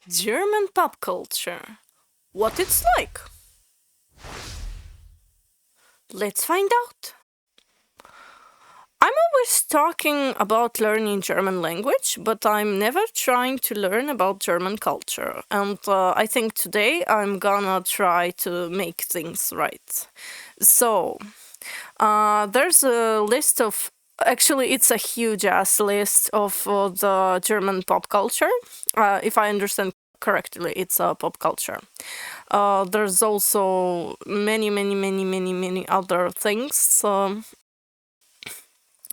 German pop culture. What it's like? Let's find out. I'm always talking about learning German language, but I'm never trying to learn about German culture. And I think today I'm gonna try to make things right. So, there's a list of. Actually, it's a huge ass list of the German pop culture. If I understand correctly, it's a pop culture. There's also many other things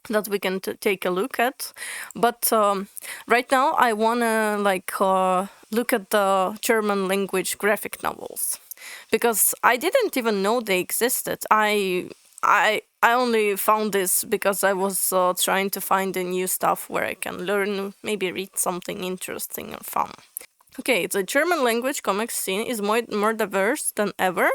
that we can take a look at. But right now, I wanna look at the German language graphic novels because I didn't even know they existed. I only found this because I was trying to find the new stuff where I can learn, maybe read something interesting or fun. Okay, the German language comics scene is more diverse than ever.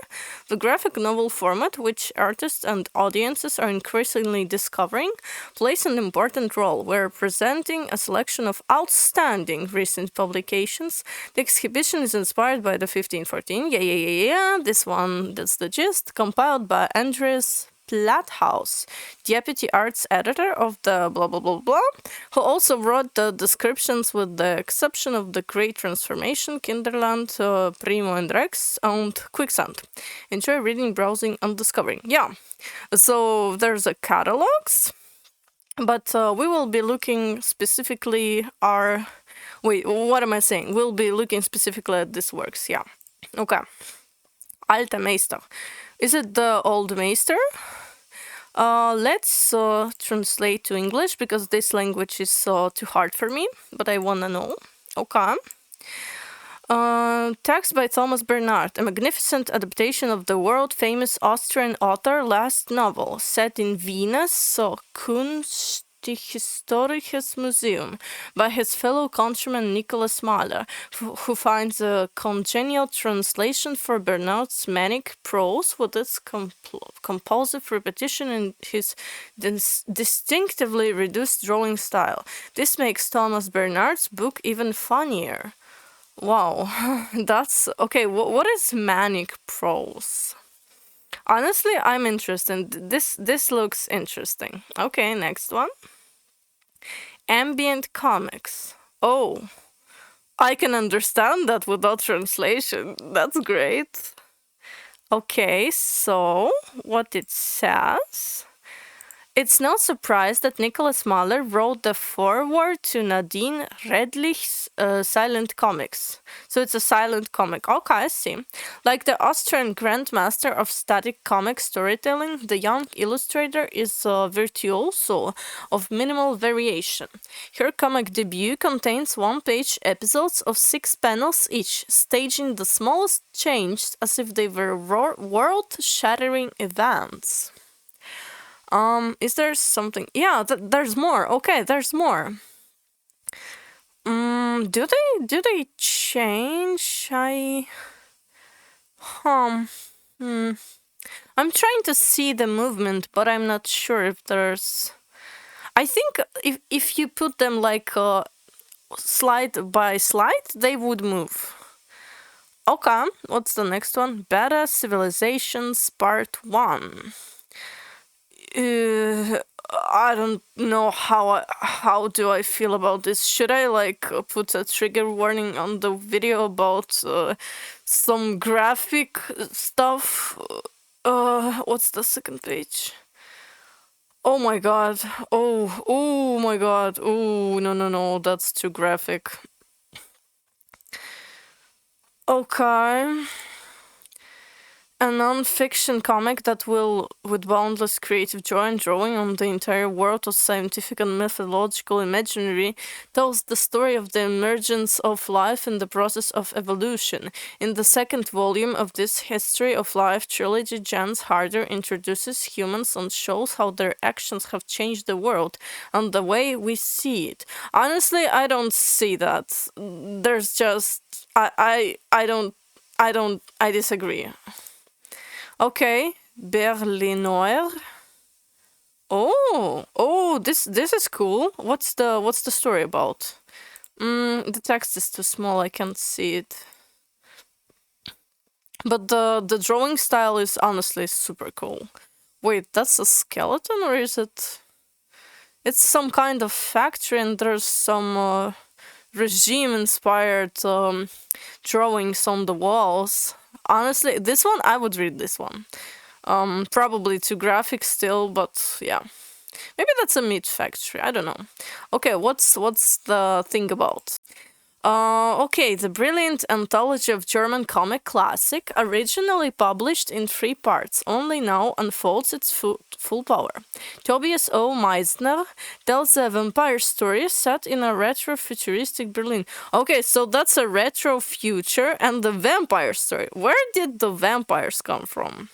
The graphic novel format, which artists and audiences are increasingly discovering, plays an important role. We're presenting a selection of outstanding recent publications. The exhibition is inspired by the 1514. Yeah. This one, that's the gist. Compiled by Andreas Platthaus, deputy arts editor of the blah blah blah blah, who also wrote the descriptions with the exception of the Great Transformation, Kinderland, Primo and Rex, and Quicksand. Enjoy reading, browsing, and discovering. Yeah, so there's a catalogs, but we will be looking specifically Wait, what am I saying? We'll be looking specifically at these works, yeah. Okay. Alte Meister. Is it the Old Meister? Let's translate to English because this language is too hard for me, but I wanna know. Okay. Text by Thomas Bernhard, a magnificent adaptation of the world-famous Austrian author last novel, set in Venus, Kunsthistorisches Museum, by his fellow countryman Nicholas Mahler, who finds a congenial translation for Bernard's manic prose with its compulsive repetition and his distinctively reduced drawing style. This makes Thomas Bernhard's book even funnier. Wow, that's okay. What is manic prose? Honestly, I'm interested. This looks interesting. Okay, next one. Ambient comics. Oh, I can understand that without translation. That's great. Okay, so what it says. It's no surprise that Nicholas Mahler wrote the foreword to Nadine Redlich's silent comics. So it's a silent comic. Okay, I see. Like the Austrian grandmaster of static comic storytelling, the young illustrator is a virtuoso of minimal variation. Her comic debut contains one-page episodes of 6 panels each, staging the smallest changes as if they were world-shattering events. Is there something? Yeah, there's more. Okay, there's more. Do they change? I'm trying to see the movement, but I'm not sure if there's. I think if you put them like slide by slide, they would move. Okay, what's the next one? Badass Civilizations Part 1. I don't know how do I feel about this. Should I put a trigger warning on the video about some graphic stuff? What's the second page? Oh my god. Oh my god. Oh, no, that's too graphic. Okay. A non-fiction comic that will, with boundless creative joy and drawing on the entire world of scientific and mythological imaginary, tells the story of the emergence of life and the process of evolution. In the second volume of this History of Life trilogy, Jens Harder introduces humans and shows how their actions have changed the world and the way we see it. Honestly, I don't see that. There's just I disagree. Okay, Berliner. Oh, this is cool. What's the story about? The text is too small, I can't see it. But the drawing style is honestly super cool. Wait, that's a skeleton or is it? It's some kind of factory and there's some regime-inspired drawings on the walls. Honestly, this one, I would read this one. Probably too graphic still, but yeah. Maybe that's a meat factory, I don't know. Okay, what's the thing about? Okay, the brilliant anthology of German comic classic, originally published in 3 parts, only now unfolds its full power. Tobias O. Meisner tells a vampire story set in a retro-futuristic Berlin. Okay, so that's a retro future and the vampire story. Where did the vampires come from?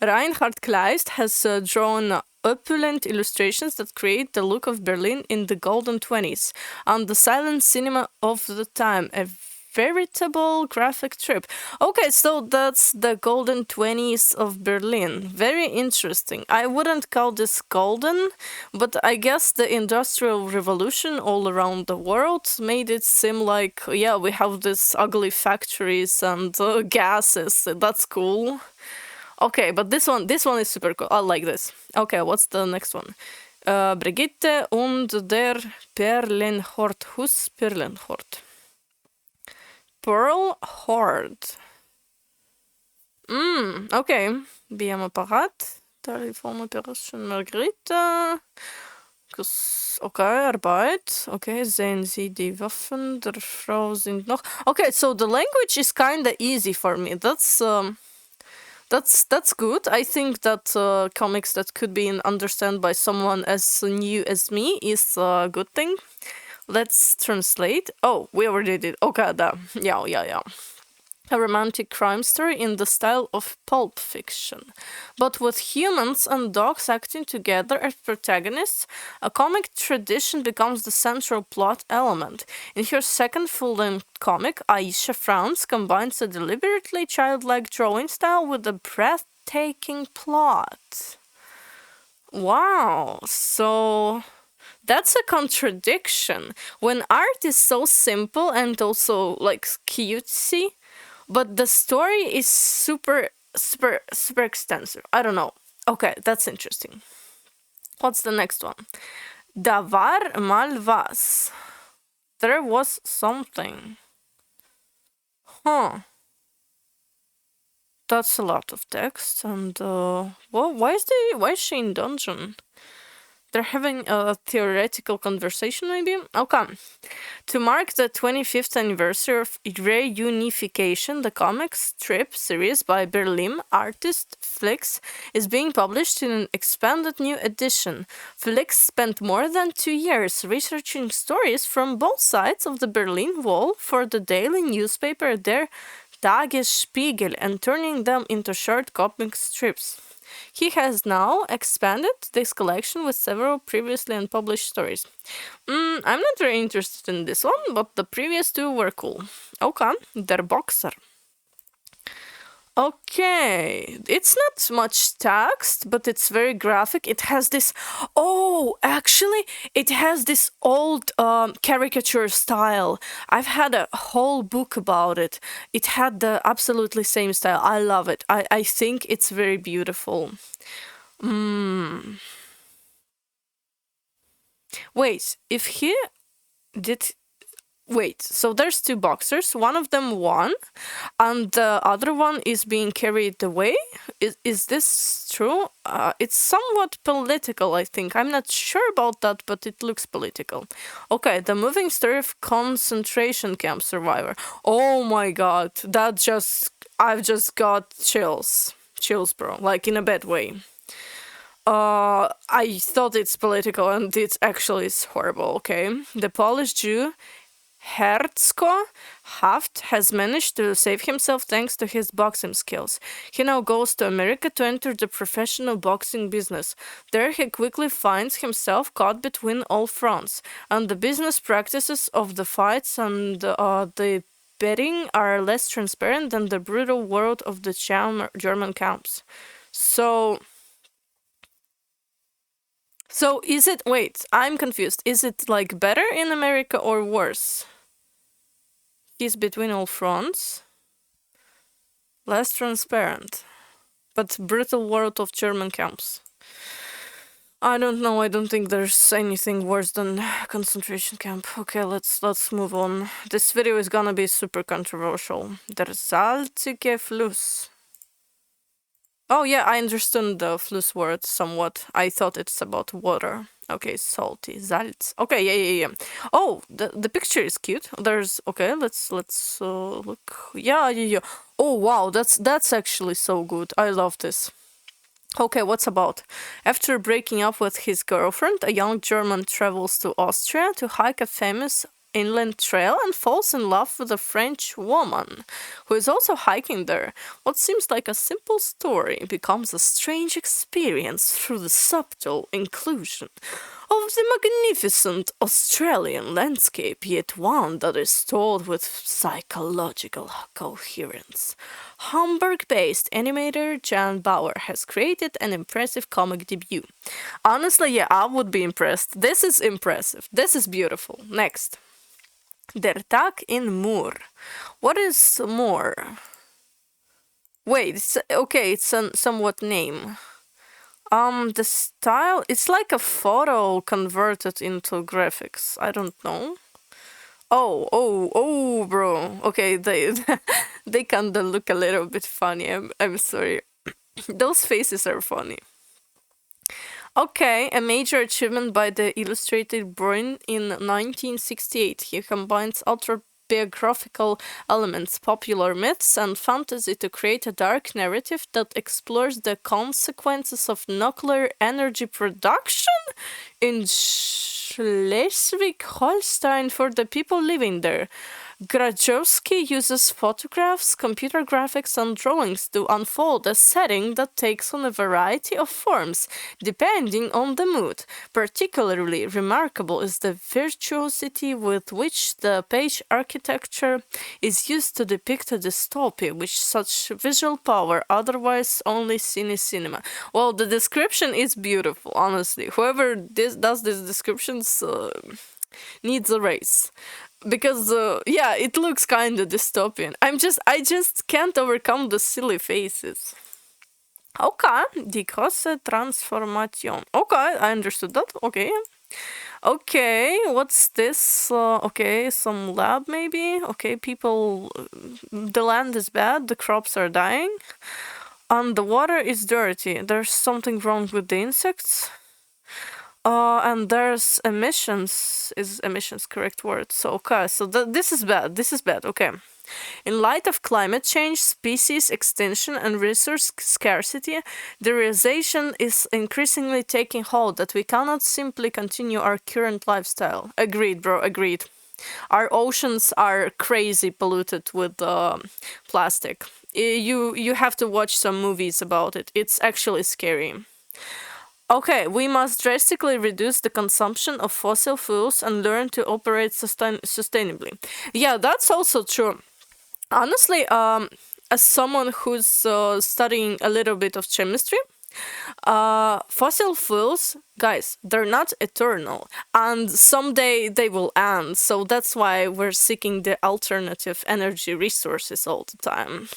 Reinhard Kleist has drawn opulent illustrations that create the look of Berlin in the golden 20s and the silent cinema of the time. A veritable graphic trip. Okay, so that's the golden 20s of Berlin. Very interesting. I wouldn't call this golden, but I guess the Industrial Revolution all around the world made it seem like, yeah, we have these ugly factories and gases. That's cool. Okay, but this one is super cool. I like this. Okay, what's the next one? Brigitte und der Perlenhort. Perlenhort. Pearl Horde. Okay. BM Apparat. Telefonoperation Margrethe. Okay, Arbeit. Okay, sehen Sie die Waffen der Frau sind noch. Okay, so the language is kinda easy for me. That's good. I think that comics that could be understood by someone as new as me is a good thing. Let's translate. Oh, we already did. Okay, da. Yeah. A romantic crime story in the style of pulp fiction. But with humans and dogs acting together as protagonists, a comic tradition becomes the central plot element. In her second full-length comic, Aisha Franz combines a deliberately childlike drawing style with a breathtaking plot. Wow, so that's a contradiction. When art is so simple and also like cutesy, but the story is super extensive. I don't know. Okay, that's interesting. What's the next one? Da war mal was. There was something. Huh. That's a lot of text and well, why is she in dungeon? They're having a theoretical conversation, maybe? Okay. To mark the 25th anniversary of Reunification, the comic strip series by Berlin artist Flix is being published in an expanded new edition. Flix spent more than 2 years researching stories from both sides of the Berlin Wall for the daily newspaper Der Tagesspiegel and turning them into short comic strips. He has now expanded this collection with several previously unpublished stories. I'm not very interested in this one, but the previous 2 were cool. Okay, Der Boxer. Okay, it's not much text, but it's very graphic. It has this. Oh, actually, it has this old caricature style. I've had a whole book about it. It had the absolutely same style. I love it. I think it's very beautiful. Wait, if he did. Wait, so there's 2 boxers. One of them won, and the other one is being carried away. Is this true? It's somewhat political, I think. I'm not sure about that, but it looks political. Okay, the moving story of concentration camp survivor. Oh my god, I've just got chills. Chills, bro. Like in a bad way. I thought it's political, and it actually is horrible, okay? The Polish Jew Herzko Haft has managed to save himself thanks to his boxing skills. He now goes to America to enter the professional boxing business. There he quickly finds himself caught between all fronts, and the business practices of the fights and the betting are less transparent than the brutal world of the German camps. So So is it, wait, I'm confused. Is it like better in America or worse? He's between all fronts. Less transparent. But brutal world of German camps. I don't know. I don't think there's anything worse than concentration camp. Okay, let's move on. This video is gonna be super controversial. Der salzige Fluss. Oh yeah, I understand the Fluss word somewhat. I thought it's about water. Okay, salty, Salz. Okay, yeah. Oh, the picture is cute. There's okay. Let's look. Yeah. Oh wow, that's actually so good. I love this. Okay, what's about? After breaking up with his girlfriend, a young German travels to Austria to hike a famous inland trail and falls in love with a French woman who is also hiking there. What seems like a simple story becomes a strange experience through the subtle inclusion of the magnificent Australian landscape, yet one that is told with psychological coherence. Hamburg-based animator Jan Bauer has created an impressive comic debut. Honestly, yeah, I would be impressed. This is impressive. This is beautiful. Next. Der Tag in Mur. What is Mur? Wait, it's a somewhat name. The style, it's like a photo converted into graphics. I don't know. Oh, bro. Okay, they they kinda look a little bit funny. I'm sorry. Those faces are funny. Okay, a major achievement by the illustrated Bruin in 1968. He combines autobiographical elements, popular myths, and fantasy to create a dark narrative that explores the consequences of nuclear energy production in Schleswig-Holstein for the people living there. Grajowski uses photographs, computer graphics, and drawings to unfold a setting that takes on a variety of forms, depending on the mood. Particularly remarkable is the virtuosity with which the page architecture is used to depict a dystopia with such visual power, otherwise only seen in cinema. Well, the description is beautiful, honestly. Whoever does these descriptions needs a raise. Because yeah, it looks kind of dystopian. I just can't overcome the silly faces. Okay, die große Transformation. Okay, I understood that. Okay, what's this? Okay, some lab maybe. Okay, people, the land is bad, the crops are dying, and the water is dirty. There's something wrong with the insects. And there's emissions. Is emissions correct word? So okay, so this is bad. This is bad. Okay. In light of climate change, species extinction, and resource scarcity, the realization is increasingly taking hold that we cannot simply continue our current lifestyle. Agreed, bro. Agreed. Our oceans are crazy polluted with plastic. You have to watch some movies about it. It's actually scary. Okay, we must drastically reduce the consumption of fossil fuels and learn to operate sustainably. Yeah, that's also true. Honestly, as someone who's studying a little bit of chemistry, fossil fuels, guys, they're not eternal, and someday they will end. So that's why we're seeking the alternative energy resources all the time.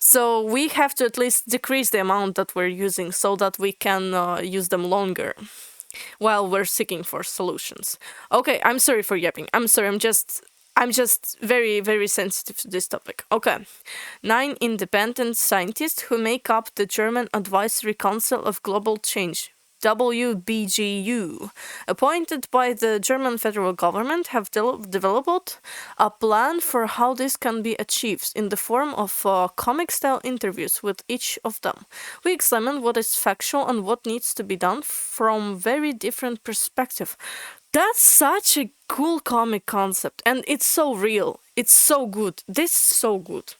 So we have to at least decrease the amount that we're using so that we can use them longer while we're seeking for solutions. Okay, I'm sorry for yapping. I'm sorry, I'm just very, very sensitive to this topic. Okay. 9 independent scientists who make up the German Advisory Council of Global Change, WBGU, appointed by the German federal government, have developed a plan for how this can be achieved in the form of comic-style interviews with each of them. We examine what is factual and what needs to be done from very different perspectives. That's such a cool comic concept, and it's so real. It's so good. This is so good.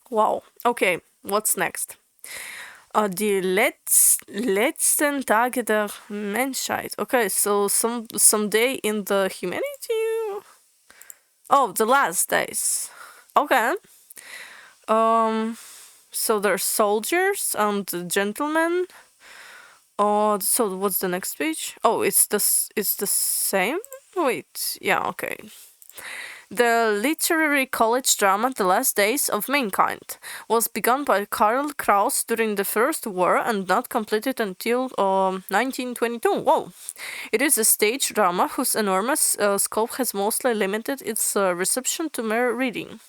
Wow. Okay, what's next? Die letzten Tage der Menschheit. Okay, so some day in the humanity. Oh, the last days. Okay. So there's soldiers and gentlemen. Oh, so what's the next page? Oh, it's the same? Wait, yeah, okay. The literary college drama The Last Days of Mankind was begun by Karl Kraus during the First War and not completed until 1922. Whoa! It is a stage drama whose enormous scope has mostly limited its reception to mere reading.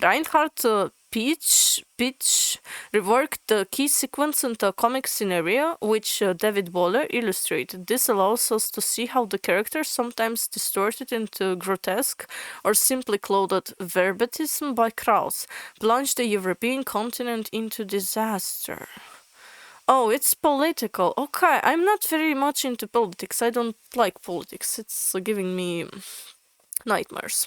Reinhard Peach reworked the key sequence into a comic scenario, which David Boller illustrated. This allows us to see how the characters, sometimes distorted into grotesque or simply clothed verbatism by Krauss, plunged the European continent into disaster. Oh, it's political. Okay, I'm not very much into politics. I don't like politics. It's giving me nightmares.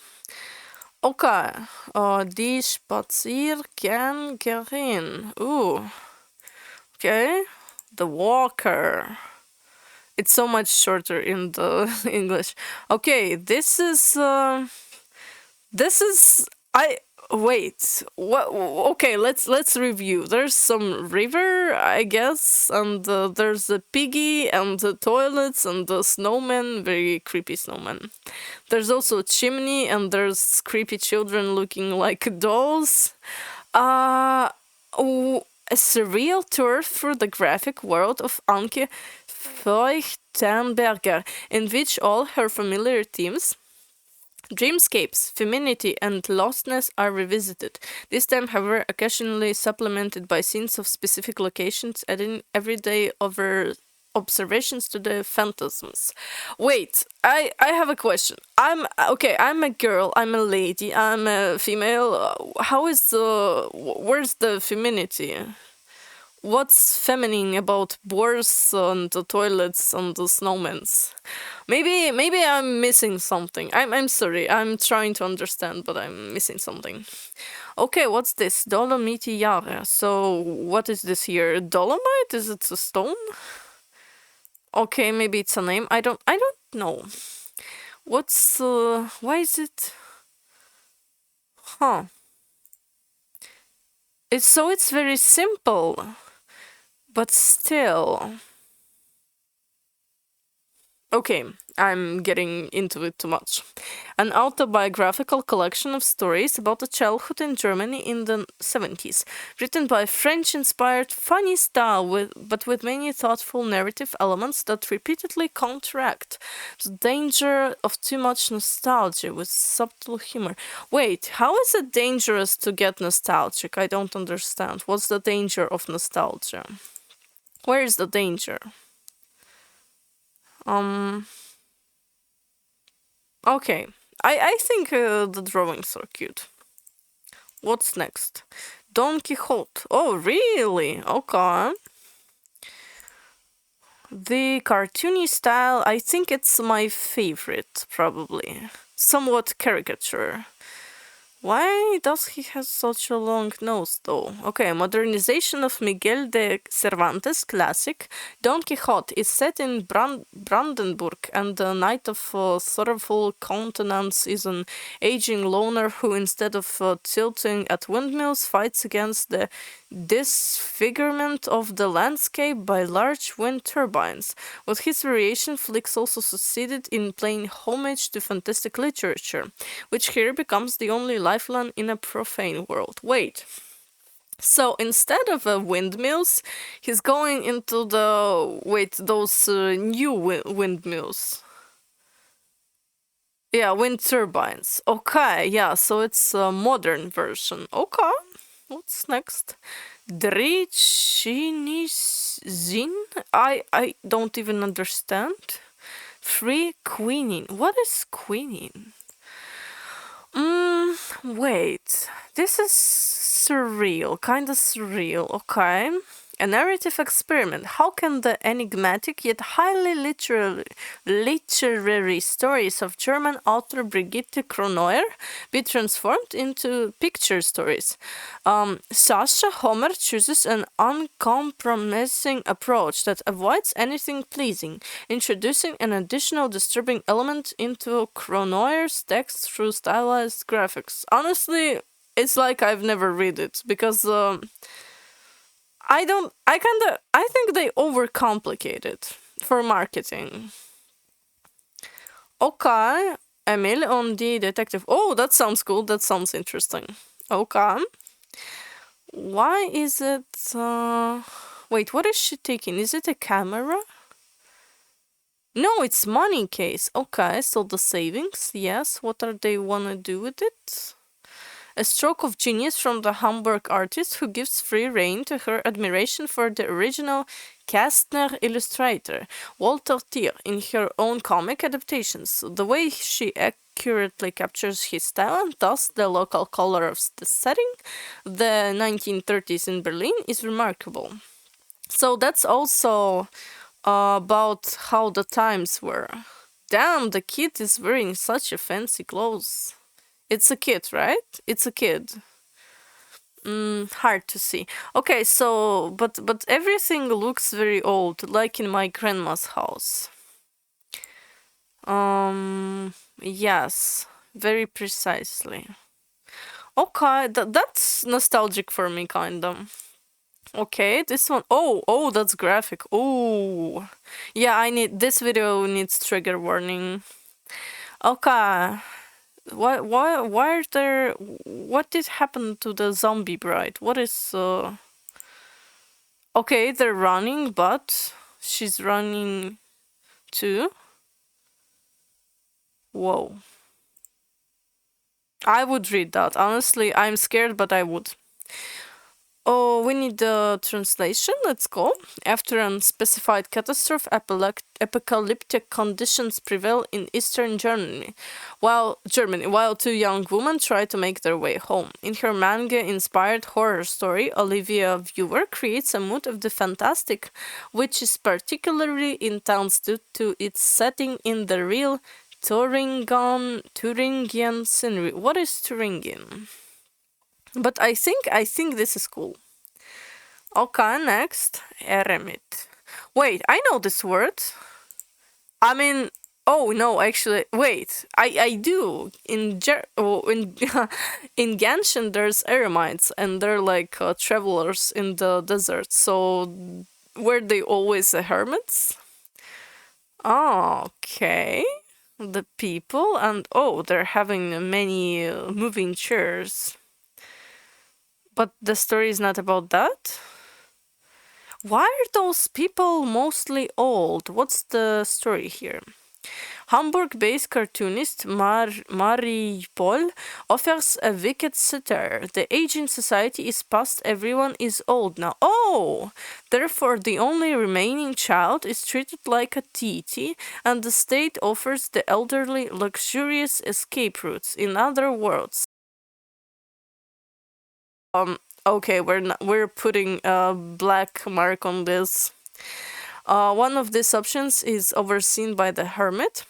Okay, die Spaziergängerin. Ooh. Okay, the walker. It's so much shorter in the English. Okay, this is I wait. What? Okay, let's review. There's some river, I guess, and there's a piggy and the toilets and the snowman, very creepy snowman. There's also a chimney and there's creepy children looking like dolls. A surreal tour through the graphic world of Anke Feuchtenberger, in which all her familiar themes, dreamscapes, femininity, and lostness are revisited, this time, however, occasionally supplemented by scenes of specific locations, adding everyday observations to the phantasms. Wait, I have a question. I'm a girl, I'm a lady, I'm a female. How is where's the femininity? What's feminine about boars and the toilets and the snowmans? Maybe I'm missing something. I'm sorry. I'm trying to understand, but I'm missing something. Okay, what's this? Dolomiti Jahre. So what is this here? Dolomite? Is it a stone? Okay, maybe it's a name. I don't know. What's why is it? Huh. It's very simple. But still. Okay, I'm getting into it too much. An autobiographical collection of stories about a childhood in Germany in the 70s, written by a French-inspired funny style, but with many thoughtful narrative elements that repeatedly counteract the danger of too much nostalgia with subtle humor. Wait, how is it dangerous to get nostalgic? I don't understand. What's the danger of nostalgia? Where is the danger? Okay. I think the drawings are cute. What's next? Don Quixote. Oh, really? Okay. The cartoony style, I think it's my favorite, probably. Somewhat caricature. Why does he have such a long nose, though? Okay, modernization of Miguel de Cervantes' classic Don Quixote is set in Brandenburg, and the knight of sorrowful countenance is an aging loner who, instead of tilting at windmills, fights against the disfigurement of the landscape by large wind turbines. With his variation, Flix also succeeded in paying homage to fantastic literature, which here becomes the only lifeline in a profane world. Wait. So instead of windmills, he's going into those new windmills. Yeah, wind turbines. Okay, yeah, so it's a modern version. Okay. What's next? Drichinizin? I don't even understand. Free queening. What is queening? Wait. This is surreal. Kinda surreal. Okay. A narrative experiment. How can the enigmatic yet highly literary stories of German author Brigitte Kronauer be transformed into picture stories? Sascha Homer chooses an uncompromising approach that avoids anything pleasing, introducing an additional disturbing element into Kronauer's text through stylized graphics. Honestly, it's like I've never read it, because I think they overcomplicate it for marketing. Okay, Emil on the detective. Oh, that sounds cool. That sounds interesting. Okay. Why is it... Wait, what is she taking? Is it a camera? No, it's money case. Okay, so the savings, yes. What are they wanna do with it? A stroke of genius from the Hamburg artist who gives free rein to her admiration for the original Kastner illustrator, Walter Thier, in her own comic adaptations. The way she accurately captures his style and thus the local color of the setting, the 1930s in Berlin, is remarkable. So that's also about how the times were. Damn, the kid is wearing such a fancy clothes. It's a kid, right? It's a kid. Hard to see. Okay, so but everything looks very old, like in my grandma's house. Yes, very precisely. Okay, that's nostalgic for me, kinda. Okay, this one. Oh, that's graphic. Oh, yeah. This video needs trigger warning. Okay. Why are there... What did happen to the zombie bride? What is... Okay, they're running, but she's running too. Whoa. I would read that. Honestly, I'm scared, but I would. Oh, we need the translation. Let's go. After an unspecified catastrophe, apocalyptic conditions prevail in eastern Germany, while two young women try to make their way home. In her manga-inspired horror story, Olivia Viewer creates a mood of the fantastic, which is particularly intense due to its setting in the real Thuringian scenery. What is Thuringian? But I think this is cool. Okay, next. Eremit. Wait, I know this word. I mean, oh no, actually, wait. I do. In in Genshin, there's eremites, and they're like travelers in the desert. So were they always hermits? Okay. The people, and oh, they're having many moving chairs. But the story is not about that? Why are those people mostly old? What's the story here? Hamburg-based cartoonist Marie Paul offers a wicked satire. The aging society is past, everyone is old now. Oh! Therefore, the only remaining child is treated like a titi, and the state offers the elderly luxurious escape routes. In other words, okay, we're putting a black mark on this. One of these options is overseen by the hermit,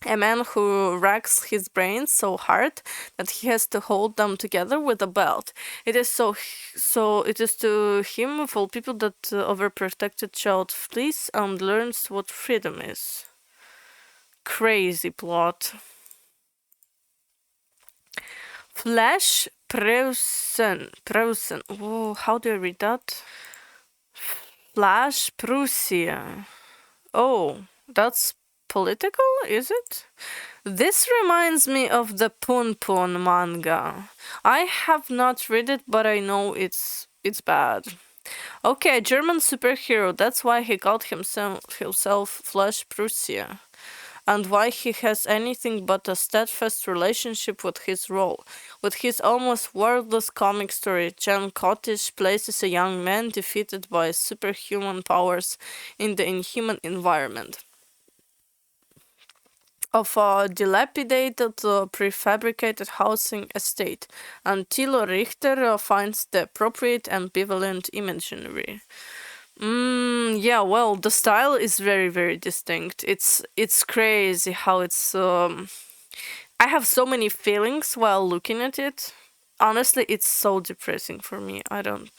a man who racks his brains so hard that he has to hold them together with a belt. It is it is to him, of all people, that overprotected child flees and learns what freedom is. Crazy plot. Flash Preußen. Oh, how do I read that? Flash Prussia. Oh, that's political, is it? This reminds me of the Pun Pun manga. I have not read it, but I know it's bad. Okay, German superhero. That's why he called himself Flash Prussia, and why he has anything but a steadfast relationship with his role. With his almost wordless comic story, Jan Cottish places a young man defeated by superhuman powers in the inhuman environment of a dilapidated, prefabricated housing estate, and Thilo Richter finds the appropriate ambivalent imaginary. Yeah, well, the style is very, very distinct. It's crazy how it's. I have so many feelings while looking at it. Honestly, it's so depressing for me. I don't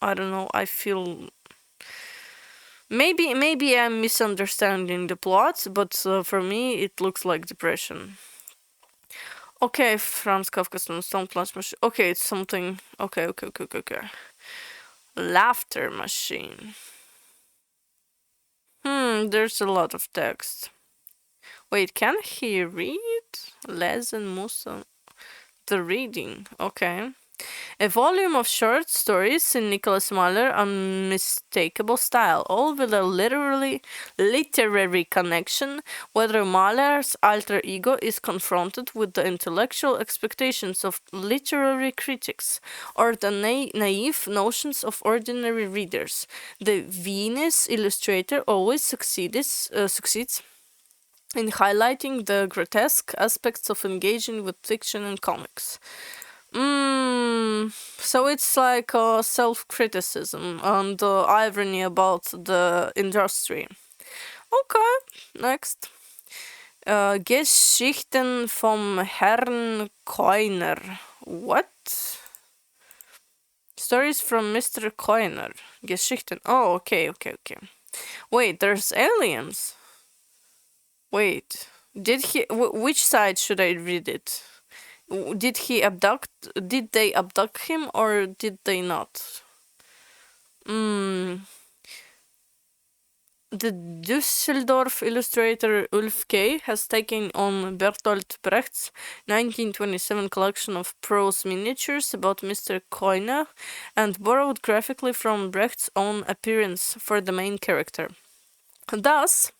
know. I feel maybe I'm misunderstanding the plot, but for me it looks like depression. Okay, Franz Kafka's Stone Plunge Machine. Okay, it's something. Okay. Laughter machine. There's a lot of text. Wait, can he read? Lesen Musa. The reading. Okay. A volume of short stories in Nicholas Mahler unmistakable style, all with a literary connection, whether Mahler's alter ego is confronted with the intellectual expectations of literary critics or the naive notions of ordinary readers. The Viennese illustrator always succeeds in highlighting the grotesque aspects of engaging with fiction and comics. So it's like self-criticism and irony about the industry. Okay, next. Geschichten vom Herrn Koiner. What? Stories from Mr. Koiner. Geschichten. Oh, okay. Wait, there's aliens. Wait, did he? Which side should I read it? Did he abduct? Did they abduct him or did they not? The Düsseldorf illustrator Ulf K. has taken on Bertolt Brecht's 1927 collection of prose miniatures about Mr. Koiner and borrowed graphically from Brecht's own appearance for the main character. Thus,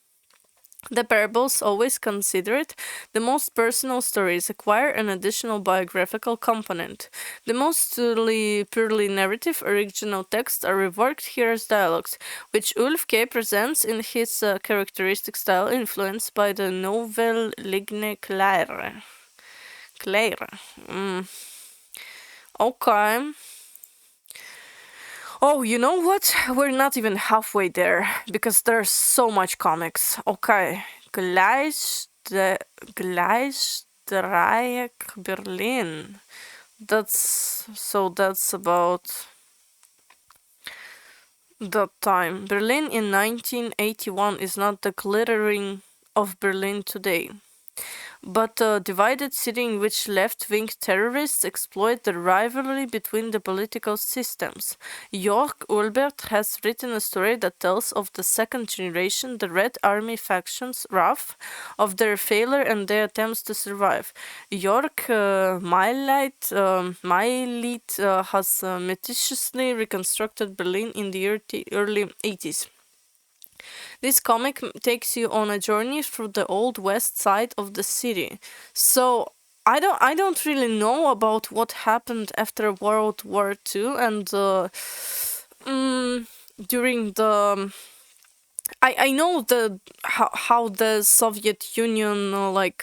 the parables, always considered the most personal stories, acquire an additional biographical component. The mostly purely narrative original texts are reworked here as dialogues, which Ulf K. presents in his characteristic style influenced by the Nouvelle Ligne Claire. Okay. Oh, you know what? We're not even halfway there, because there's so much comics. Okay. Gleisdreieck Berlin. That's about that time. Berlin in 1981 is not the glittering of Berlin today, but a divided city in which left-wing terrorists exploit the rivalry between the political systems. Jörg Ulbert has written a story that tells of the second generation, the Red Army faction's wrath, of their failure and their attempts to survive. Jörg Meilit has meticulously reconstructed Berlin in the early 80s. This comic takes you on a journey through the old west side of the city. So I don't really know about what happened after World War II and during the. I know how the Soviet Union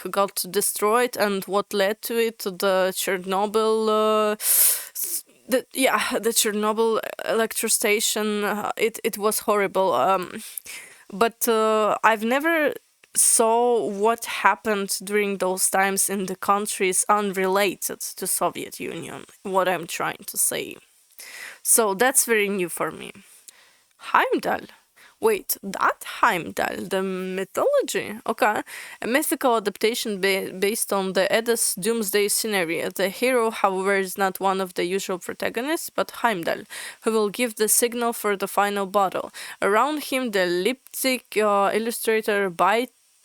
got destroyed and what led to it, the Chernobyl. The Chernobyl electrostation. It was horrible. But I've never saw what happened during those times in the countries unrelated to Soviet Union. What I'm trying to say. So that's very new for me. Heimdall. Wait, that Heimdall, the mythology? Okay. A mythical adaptation based on the Edda's doomsday scenario. The hero, however, is not one of the usual protagonists, but Heimdall, who will give the signal for the final battle. Around him, the Leipzig illustrator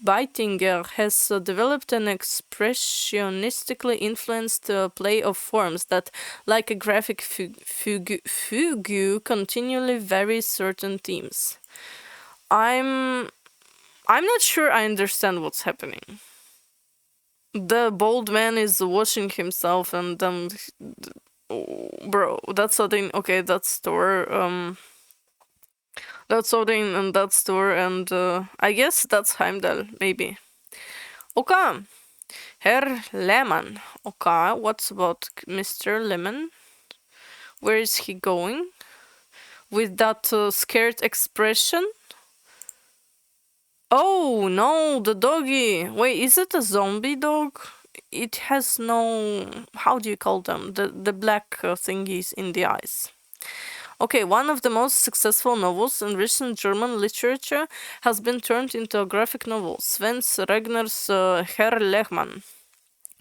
Beitinger has developed an expressionistically influenced play of forms that, like a graphic fugue, continually varies certain themes. I'm not sure I understand what's happening. The bald man is washing himself and bro, that's something. Okay, that store. That's something in that store, and I guess that's Heimdall, maybe. Okay, Herr Lehmann. Okay, what's about Mr. Lemon? Where is he going? With that scared expression? Oh no, the doggy. Wait, is it a zombie dog? It has no. How do you call them? The black thingies in the eyes. Okay, one of the most successful novels in recent German literature has been turned into a graphic novel, Sven Regners Herr Lehmann.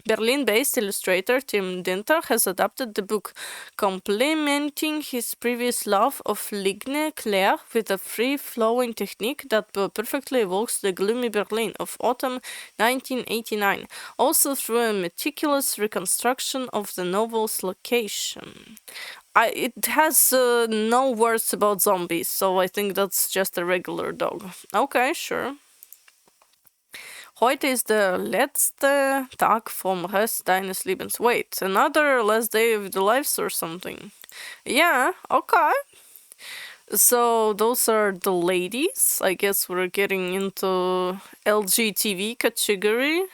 Berlin-based illustrator Tim Dinter has adapted the book, complementing his previous love of ligne clair with a free-flowing technique that perfectly evokes the gloomy Berlin of autumn 1989, also through a meticulous reconstruction of the novel's location. It has no words about zombies, so I think that's just a regular dog. Okay, sure. Heute ist der letzte Tag vom Rest deines Lebens. Wait, another last day of the lives or something? Yeah, okay. So those are the ladies. I guess we're getting into LGTV category.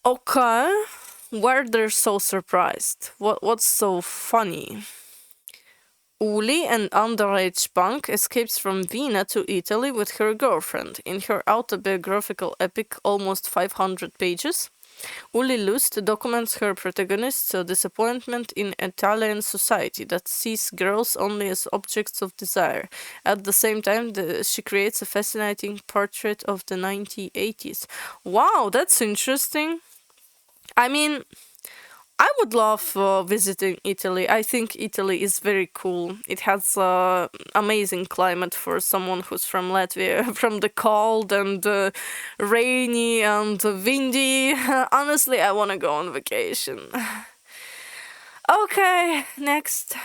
Okay. Why they're so surprised? What's so funny? Uli, an underage punk, escapes from Vienna to Italy with her girlfriend. In her autobiographical epic, almost 500 pages, Uli Lust documents her protagonist's disappointment in Italian society that sees girls only as objects of desire. At the same time, she creates a fascinating portrait of the 1980s. Wow, that's interesting. I mean, I would love visiting Italy. I think Italy is very cool. It has amazing climate for someone who's from Latvia, from the cold and rainy and windy. Honestly, I want to go on vacation. Okay, next.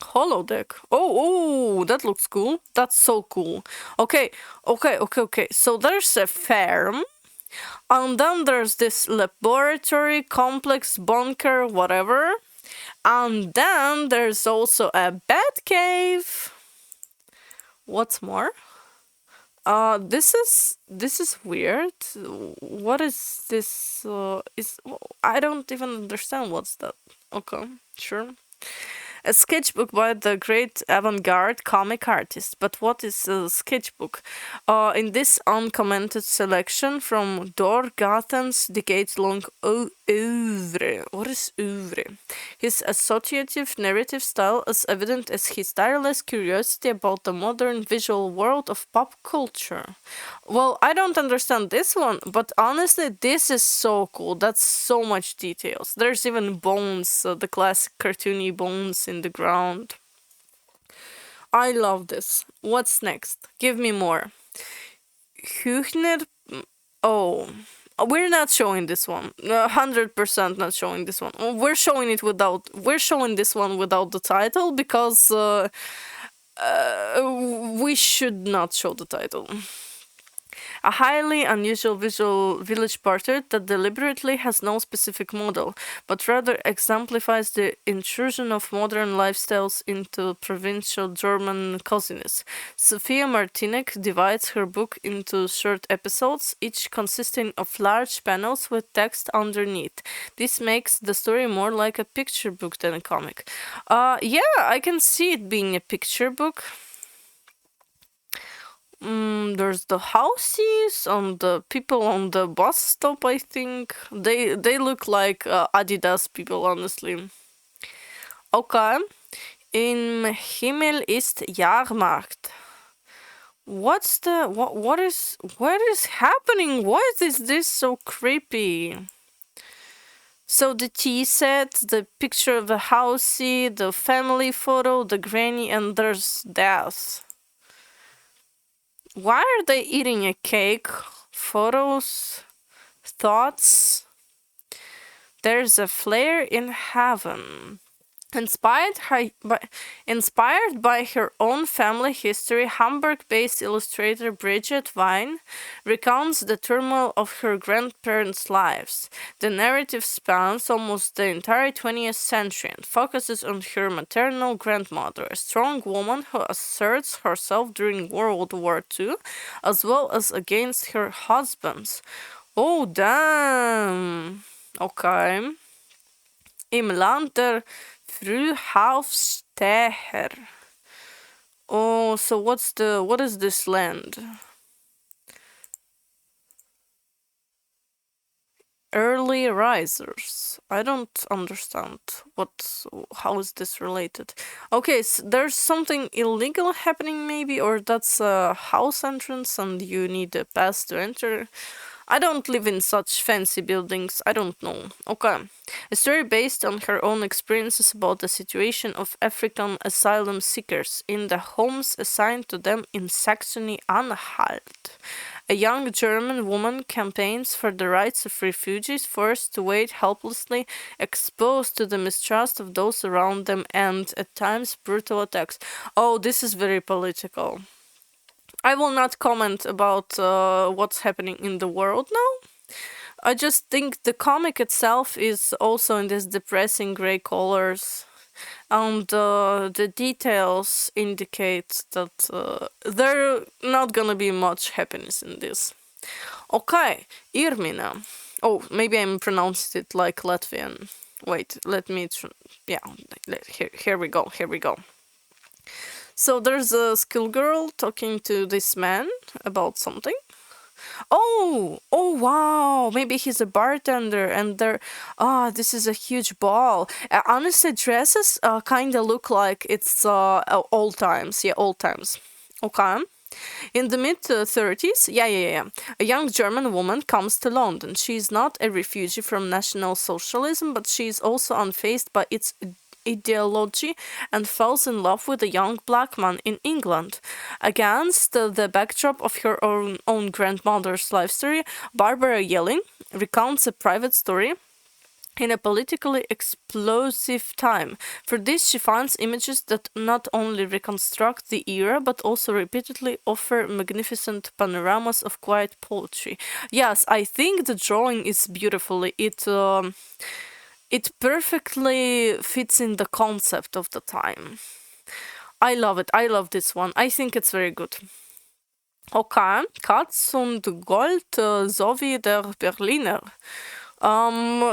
Holodeck. Oh, that looks cool. That's so cool. Okay. So there's a farm. And then there's this laboratory, complex, bunker, whatever. And then there's also a bat cave. What's more? This is weird. What is this? I don't even understand what's that. Okay, sure. A sketchbook by the great avant-garde comic artist. But what is a sketchbook? In this uncommented selection from Dorgathen's decades-long oeuvre. What is oeuvre? His associative narrative style is evident as his tireless curiosity about the modern visual world of pop culture. Well, I don't understand this one, but honestly, this is so cool. That's so much details. There's even bones, the classic cartoony bones in the ground. I love this. What's next? Give me more. Hüchner. Oh, we're not showing this one. 100% not showing this one. We're showing this one without the title because we should not show the title. A highly unusual visual village portrait that deliberately has no specific model, but rather exemplifies the intrusion of modern lifestyles into provincial German coziness. Sophia Martinek divides her book into short episodes, each consisting of large panels with text underneath. This makes the story more like a picture book than a comic. Yeah, I can see it being a picture book. There's the houses and the people on the bus stop, I think. They look like Adidas people, honestly. Okay. Im Himmel ist Jahrmarkt. What is happening? Why is this so creepy? So the tea set, the picture of the housey, the family photo, the granny, and there's death. Why are they eating a cake? Photos? Thoughts? There's a flare in heaven. Inspired by her own family history, Hamburg-based illustrator Bridget Wein recounts the turmoil of her grandparents' lives. The narrative spans almost the entire 20th century and focuses on her maternal grandmother, a strong woman who asserts herself during World War II, as well as against her husbands. Oh, damn! Okay. Im Land der Frühaufsteher. Oh, so what is this land? Early risers. I don't understand how is this related. Okay, so there's something illegal happening maybe, or that's a house entrance and you need a pass to enter. I don't live in such fancy buildings. I don't know. Okay. A story based on her own experiences about the situation of African asylum seekers in the homes assigned to them in Saxony-Anhalt. A young German woman campaigns for the rights of refugees forced to wait helplessly, exposed to the mistrust of those around them and, at times, brutal attacks. Oh, this is very political. I will not comment about what's happening in the world now. I just think the comic itself is also in these depressing gray colors, and the details indicate that there not gonna be much happiness in this. Okay, Irmina. Oh, maybe I'm pronounced it like Latvian. Wait, let me. Yeah, here we go. Here we go. So there's a schoolgirl talking to this man about something. Oh wow, maybe he's a bartender and this is a huge ball. Honestly, dresses kind of look like it's old times. Yeah, old times. Okay. In the mid 30s, yeah, a young German woman comes to London. She's not a refugee from National Socialism, but she's also unfazed by its ideology and falls in love with a young black man in England. Against the backdrop of her own grandmother's life story, Barbara Yelling recounts a private story in a politically explosive time. For this, she finds images that not only reconstruct the era, but also repeatedly offer magnificent panoramas of quiet poetry. Yes, I think the drawing is beautifully. It perfectly fits in the concept of the time. I love it. I love this one. I think it's very good. Okay, Katz und Gold sowie der Berliner.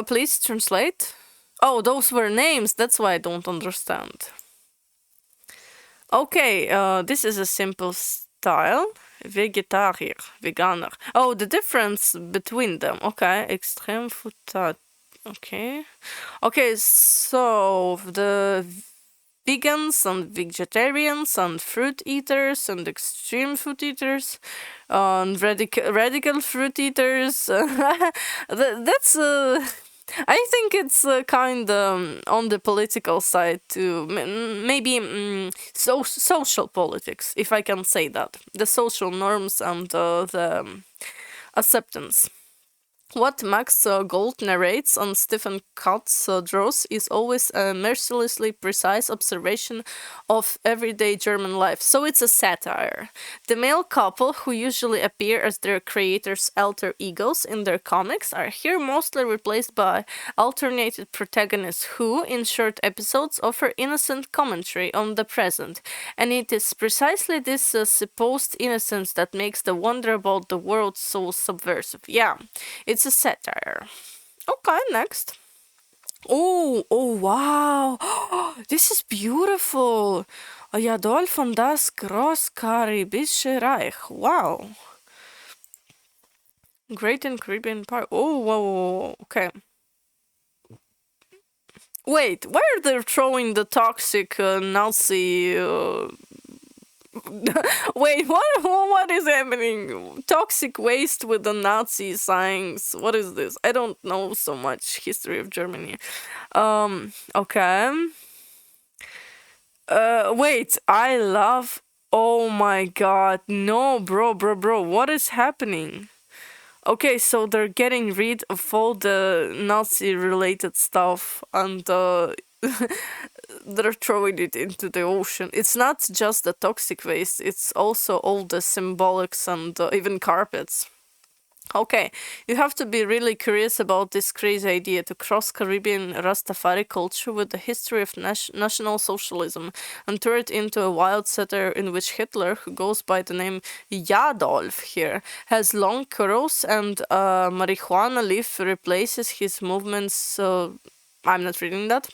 Please translate. Oh, those were names. That's why I don't understand. Okay, this is a simple style. Vegetarier, Veganer. Oh, the difference between them. Okay, extreme futat. Okay, so the vegans and vegetarians and fruit eaters and extreme fruit eaters and radical fruit eaters. That's I think it's kind of on the political side too. Maybe social politics, if I can say that. The social norms and the acceptance. What Max Gold narrates on Stephen Katz draws is always a mercilessly precise observation of everyday German life, so it's a satire. The male couple, who usually appear as their creators' alter egos in their comics, are here mostly replaced by alternated protagonists who, in short episodes, offer innocent commentary on the present. And it is precisely this supposed innocence that makes the wonder about the world so subversive. Yeah, it's a satire. Okay, next. Oh wow. This is beautiful. Adolf von das Großkaribische Reich. Wow. Great and Caribbean Empire. Oh, whoa. Okay. Wait, why are they throwing the toxic Nazi Wait, what is happening? Toxic waste with the Nazi signs. What is this? I don't know so much history of Germany. Okay. Wait, I love. Oh my god. No, bro. What is happening? Okay, so they're getting rid of all the Nazi related stuff and they're throwing it into the ocean. It's not just the toxic waste, it's also all the symbolics and even carpets. Okay, you have to be really curious about this crazy idea to cross Caribbean Rastafari culture with the history of National Socialism and turn it into a wild satire in which Hitler, who goes by the name Yadolf here, has long curls and marijuana leaf replaces his movements. I'm not reading that.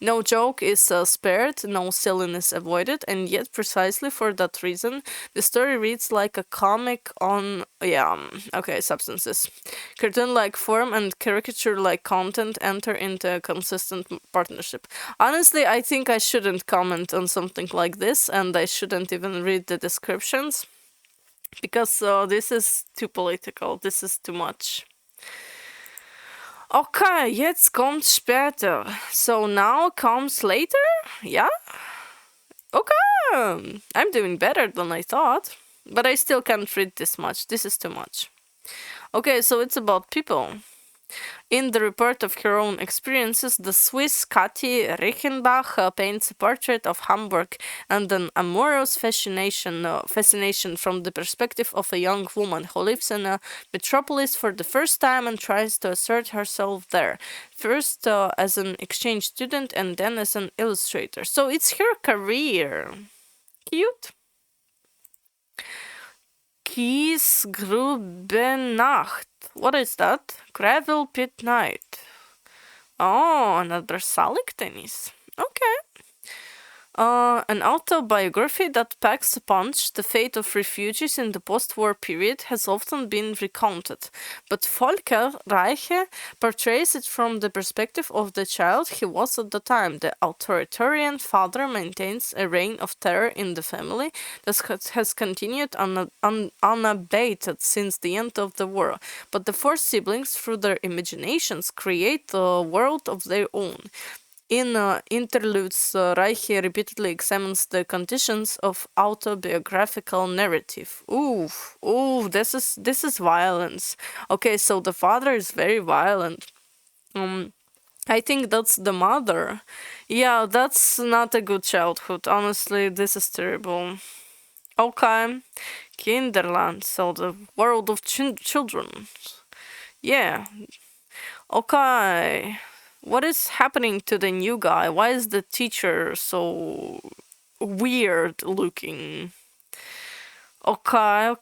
No joke is spared, no silliness avoided, and yet precisely for that reason, the story reads like a comic on, substances. Cartoon-like form and caricature-like content enter into a consistent partnership. Honestly, I think I shouldn't comment on something like this, and I shouldn't even read the descriptions. because this is too political. This is too much. Okay, jetzt kommt später. So now comes later? Yeah? Okay, I'm doing better than I thought. But I still can't read this much. This is too much. Okay, so it's about people. In the report of her own experiences, the Swiss Kathi Reichenbach paints a portrait of Hamburg and an amorous fascination from the perspective of a young woman who lives in a metropolis for the first time and tries to assert herself there. First as an exchange student and then as an illustrator. So it's her career. Cute. Kiesgrube Nacht. What is that? Gravel Pit Night. Oh, another Salic tennis. Okay. An autobiography that packs a punch, the fate of refugees in the post-war period has often been recounted, but Volker Reiche portrays it from the perspective of the child he was at the time. The authoritarian father maintains a reign of terror in the family that has continued unabated since the end of the war, but the four siblings, through their imaginations, create a world of their own. In interludes, Reiche repeatedly examines the conditions of autobiographical narrative. This is violence. Okay, so the father is very violent. I think that's the mother. Yeah, that's not a good childhood. Honestly, this is terrible. Okay, Kinderland, so the world of children. Yeah. Okay. What is happening to the new guy? Why is the teacher so weird looking? Okay.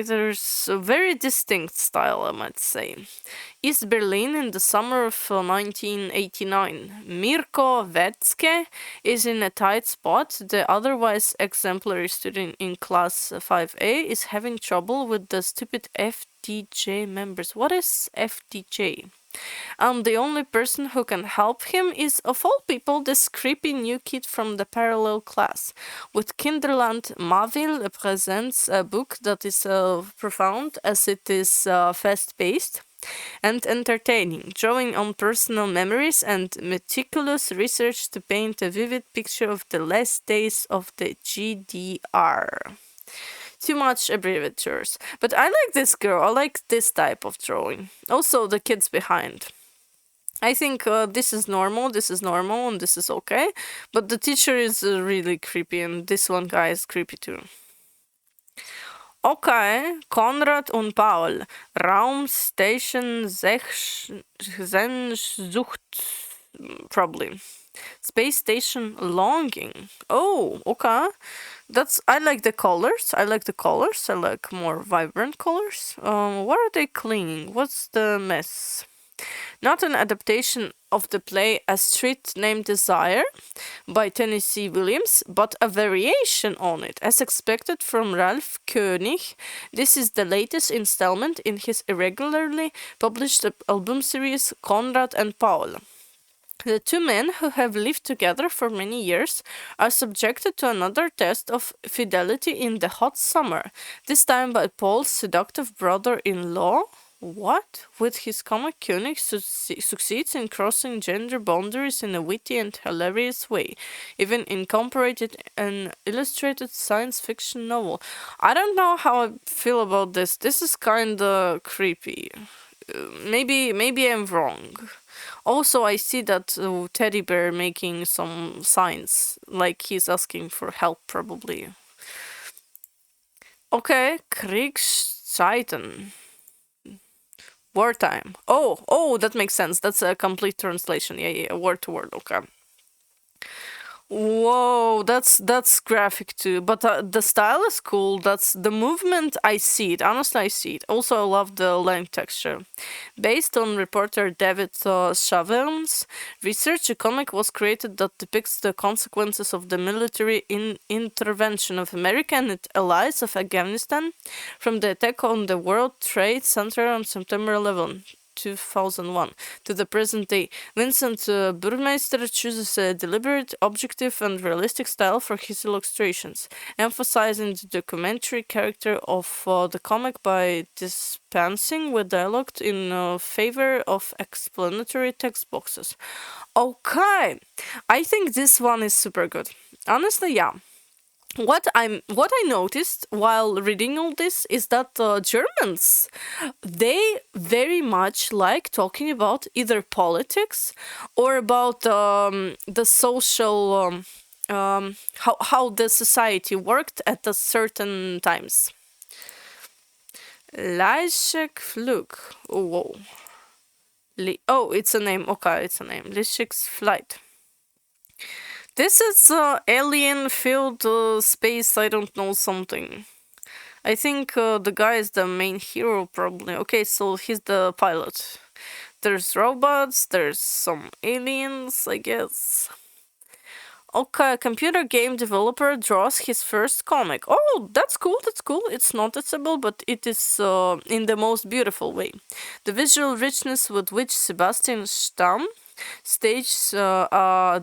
There's a very distinct style, I might say. East Berlin in the summer of 1989. Mirko Wetzke is in a tight spot. The otherwise exemplary student in class 5A is having trouble with the stupid FDJ members. What is FDJ? And the only person who can help him is, of all people, this creepy new kid from the parallel class. With Kinderland, Mavil presents a book that is profound as it is fast-paced and entertaining, drawing on personal memories and meticulous research to paint a vivid picture of the last days of the GDR. Too much abbreviatures. But I like this girl. I like this type of drawing. Also, the kids behind. I think this is normal, and this is okay. But the teacher is really creepy, and this one guy is creepy too. Okay, Konrad und Paul. Raumstation 6 Sehnsucht, probably. Space Station Longing. Oh, okay. I like the colors. I like more vibrant colors. What are they cleaning? What's the mess? Not an adaptation of the play A Street Named Desire by Tennessee Williams, but a variation on it. As expected from Ralph Koenig, this is the latest installment in his irregularly published album series Konrad and Paul. The two men, who have lived together for many years, are subjected to another test of fidelity in the hot summer, this time by Paul's seductive brother-in-law. What? With his comic Koenig succeeds in crossing gender boundaries in a witty and hilarious way, even incorporated an illustrated science fiction novel. I don't know how I feel about this. This is kinda creepy. Maybe I'm wrong. Also, I see that teddy bear making some signs, like he's asking for help, probably. Okay, Kriegszeiten. Wartime. Oh, that makes sense. That's a complete translation. Yeah, word to word. Okay. Whoa, that's graphic too, but the style is cool. That's the movement. I see it. Honestly, I see it. Also, I love the line texture. Based on reporter David Chavern's research, a comic was created that depicts the consequences of the military intervention of America and its allies of Afghanistan from the attack on the World Trade Center on September 11. 2001 to the present day. Vincent Burmeister chooses a deliberate, objective, and realistic style for his illustrations, emphasizing the documentary character of the comic by dispensing with dialogue in favor of explanatory text boxes. Okay, I think this one is super good. Honestly, yeah. What I noticed while reading all this is that Germans, they very much like talking about either politics or about the social how the society worked at a certain times. Leszek Flug. Whoa. Oh, it's a name. Okay, it's a name. Leszek's flight. This is alien filled space, I don't know, something. I think the guy is the main hero, probably. Okay, so he's the pilot. There's robots, there's some aliens, I guess. Okay, computer game developer draws his first comic. Oh, that's cool, that's cool. It's noticeable, but it is in the most beautiful way. The visual richness with which Sebastian Stamm stages a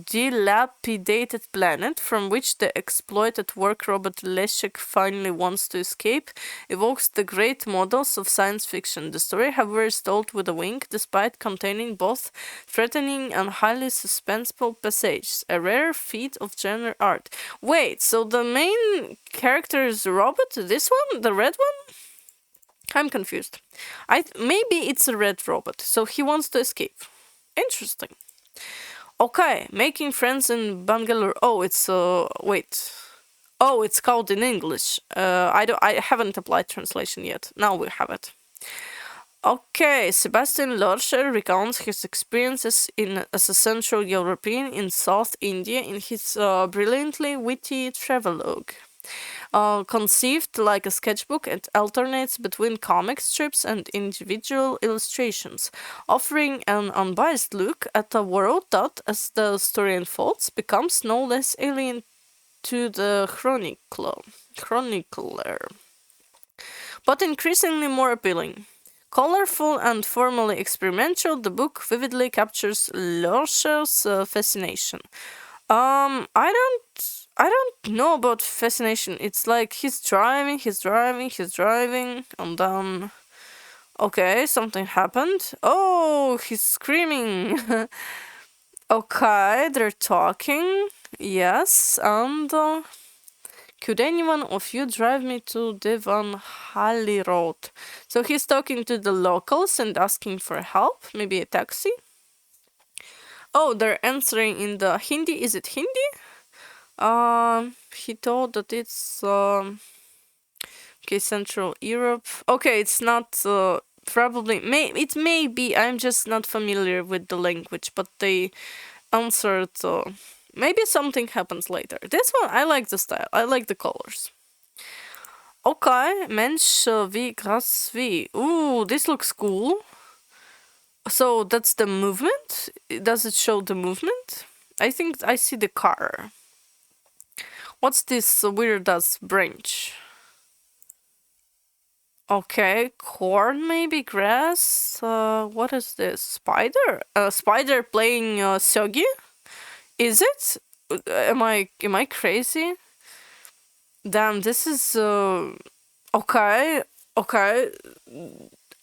dilapidated planet from which the exploited work robot Leszek finally wants to escape evokes the great models of science fiction. The story, however, is told with a wink, despite containing both threatening and highly suspenseful passages, a rare feat of genre art. Wait, so the main character is a robot? This one? The red one? I'm confused. Maybe it's a red robot, so he wants to escape. Interesting. Okay, making friends in Bangalore. Oh, it's wait. Oh, it's called in English. I haven't applied translation yet. Now we have it. Okay, Sebastian Lorscher recounts his experiences as a Central European in South India in his brilliantly witty travelogue. Conceived like a sketchbook, it alternates between comic strips and individual illustrations, offering an unbiased look at a world that, as the story unfolds, becomes no less alien to the chronicler, but increasingly more appealing. Colorful and formally experimental, the book vividly captures Lorscher's fascination. I don't know about fascination. It's like he's driving, and then okay, something happened. Oh, he's screaming. Okay, they're talking. Yes, and could anyone of you drive me to Devanhalli Road? So he's talking to the locals and asking for help, maybe a taxi. Oh, they're answering in the Hindi. Is it Hindi? He told that it's okay, Central Europe. Okay, it's not probably it may be. I'm just not familiar with the language, but they answered. Maybe something happens later. This one, I like the style. I like the colors. Okay, Mensch wie Gras wie. Ooh, this looks cool. So that's the movement. Does it show the movement? I think I see the car. What's this weird-ass branch? Okay, corn maybe, grass. What is this? Spider? A spider playing shogi? Is it? Am I crazy? Damn, this is okay. Okay.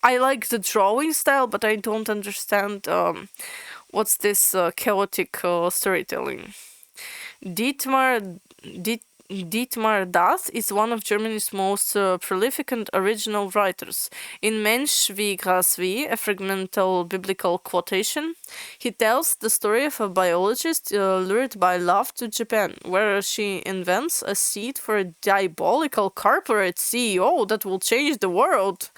I like the drawing style, but I don't understand what's this chaotic storytelling. Dietmar Dath is one of Germany's most prolific and original writers. In Mensch wie Gras wie, a fragmental biblical quotation, he tells the story of a biologist lured by love to Japan, where she invents a seed for a diabolical corporate CEO that will change the world.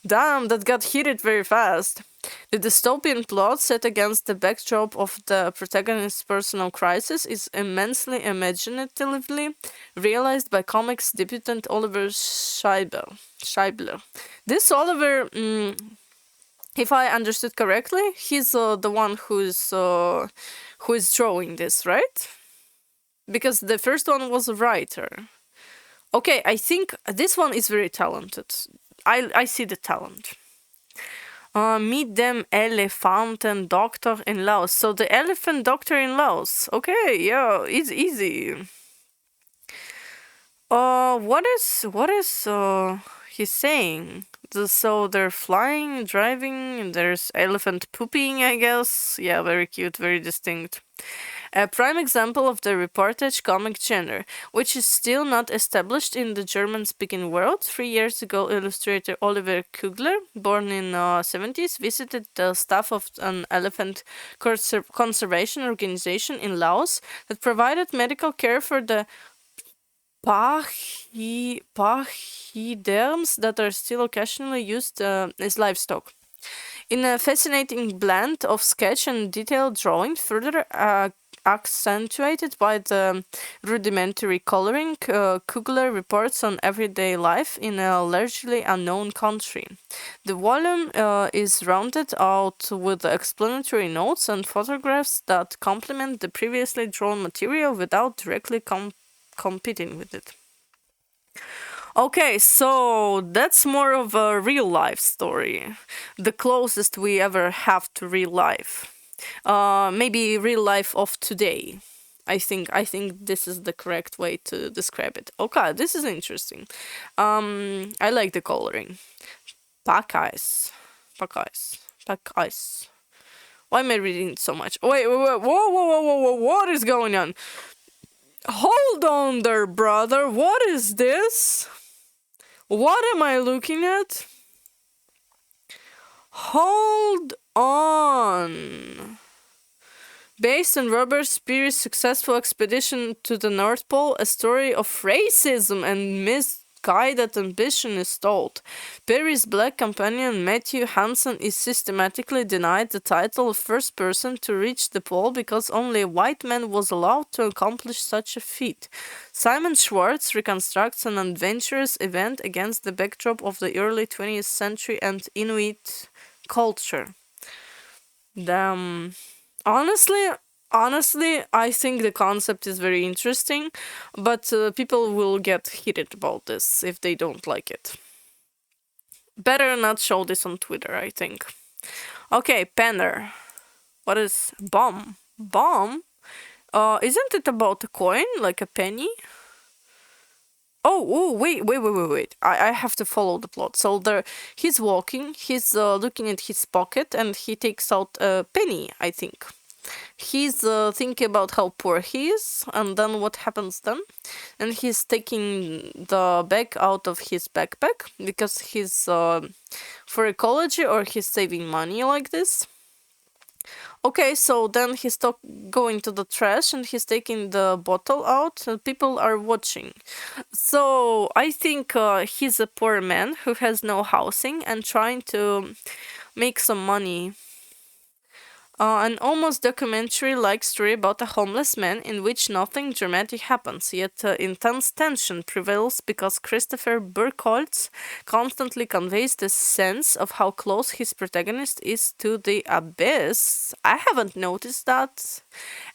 Damn, that got heated very fast. The dystopian plot set against the backdrop of the protagonist's personal crisis is immensely imaginatively realized by comics debutant Oliver Scheibler. This Oliver, if I understood correctly, he's the one who is drawing this, right? Because the first one was a writer. Okay, I think this one is very talented. I see the talent. Meet them elephant and doctor in Laos. So the elephant doctor in Laos. Okay, yeah, it's easy. What is he's saying? So they're flying, driving, and there's elephant pooping, I guess. Yeah, very cute, very distinct. A prime example of the reportage comic genre, which is still not established in the German-speaking world. 3 years ago, illustrator Oliver Kugler, born in 70s, visited the staff of an elephant conservation organization in Laos that provided medical care for the pachyderms that are still occasionally used as livestock. In a fascinating blend of sketch and detailed drawing, further accentuated by the rudimentary coloring, Kugler reports on everyday life in a largely unknown country. The volume is rounded out with explanatory notes and photographs that complement the previously drawn material without directly competing with it. Okay, so that's more of a real life story. The closest we ever have to real life. Maybe real life of today. I think this is the correct way to describe it. Okay, this is interesting. I like the coloring. Pack ice. Pack ice. Pack ice. Why am I reading it so much? Wait, whoa, what is going on? Hold on there, brother. What is this? What am I looking at? Hold on. Based on Robert Spears' successful expedition to the North Pole, a story of racism and misguided ambition is told. Perry's black companion Matthew Hansen is systematically denied the title of first person to reach the pole because only a white man was allowed to accomplish such a feat. Simon Schwartz reconstructs an adventurous event against the backdrop of the early 20th century and Inuit culture. Honestly, I think the concept is very interesting, but people will get heated about this if they don't like it. Better not show this on Twitter, I think. Okay, Penner. What is bomb? Bomb? Isn't it about a coin, like a penny? Oh, wait. I have to follow the plot. So he's walking, he's looking at his pocket, and he takes out a penny, I think. He's thinking about how poor he is, and then what happens then? And he's taking the bag out of his backpack because he's for ecology or he's saving money like this. Okay, so then he's going to the trash and he's taking the bottle out and people are watching. So I think he's a poor man who has no housing and trying to make some money. An almost documentary-like story about a homeless man in which nothing dramatic happens, yet intense tension prevails because Christopher Burkholz constantly conveys the sense of how close his protagonist is to the abyss. I haven't noticed that.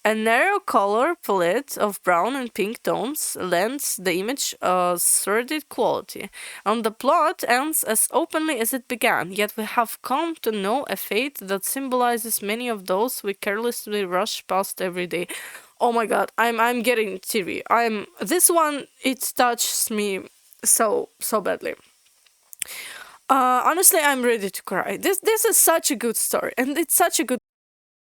A narrow color palette of brown and pink tones lends the image a sordid quality, and the plot ends as openly as it began, yet we have come to know a fate that symbolizes many of those we carelessly rush past every day. Oh my god, I'm getting teary. This one, it touches me so badly. Honestly, I'm ready to cry. This is such a good story, and it's such a good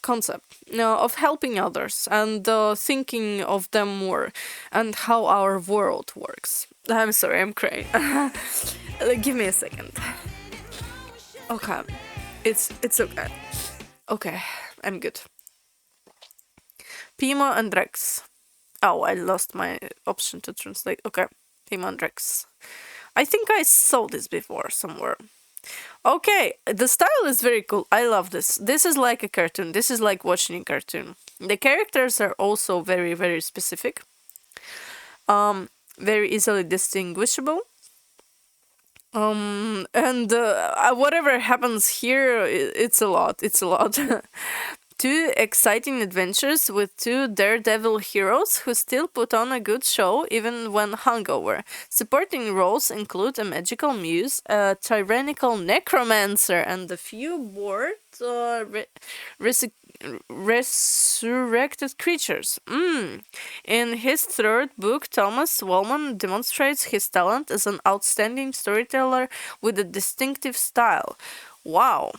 concept of helping others and thinking of them more and how our world works. I'm sorry, I'm crying. Give me a second. Okay, it's okay. Okay, I'm good. Pima and Rex. Oh, I lost my option to translate. Okay, Pima and Rex. I think I saw this before somewhere. Okay, the style is very cool. I love this. This is like a cartoon. This is like watching a cartoon. The characters are also very, very specific. Very easily distinguishable. And whatever happens here, it's a lot. It's a lot. Two exciting adventures with two daredevil heroes who still put on a good show even when hungover. Supporting roles include a magical muse, a tyrannical necromancer, and a few bored res- resurrected creatures. In his third book, Thomas Wellman demonstrates his talent as an outstanding storyteller with a distinctive style. Wow.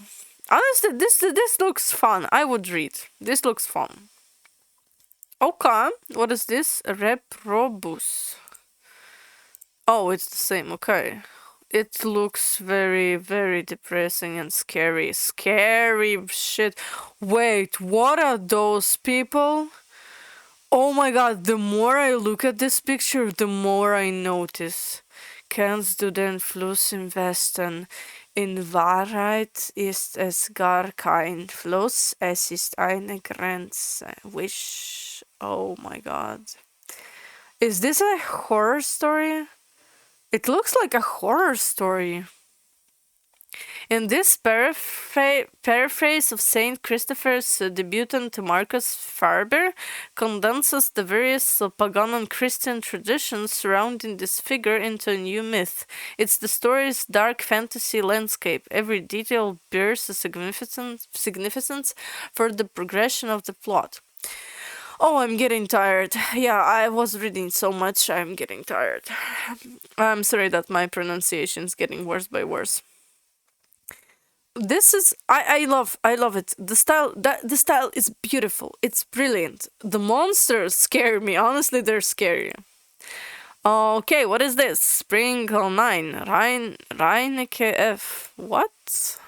Honestly, this looks fun. I would read. This looks fun. Okay, what is this? Reprobus. Oh, it's the same. Okay. It looks very, very depressing and scary. Scary shit. Wait, what are those people? Oh my god, the more I look at this picture, the more I notice. Kannst du den Fluss im Westen? In Wahrheit ist es gar kein Fluss, es ist eine Grenze. Wish. Oh my god. Is this a horror story? It looks like a horror story. In this paraphrase of Saint Christopher's debutant Marcus Faber condenses the various pagan and Christian traditions surrounding this figure into a new myth. It's the story's dark fantasy landscape. Every detail bears a significance for the progression of the plot. Oh, I'm getting tired. Yeah, I was reading so much, I'm getting tired. I'm sorry that my pronunciation is getting worse by worse. This is I love it. The style is beautiful. It's brilliant. The monsters scare me. Honestly, they're scary. Okay, what is this? Spring 9. Reineke F. What?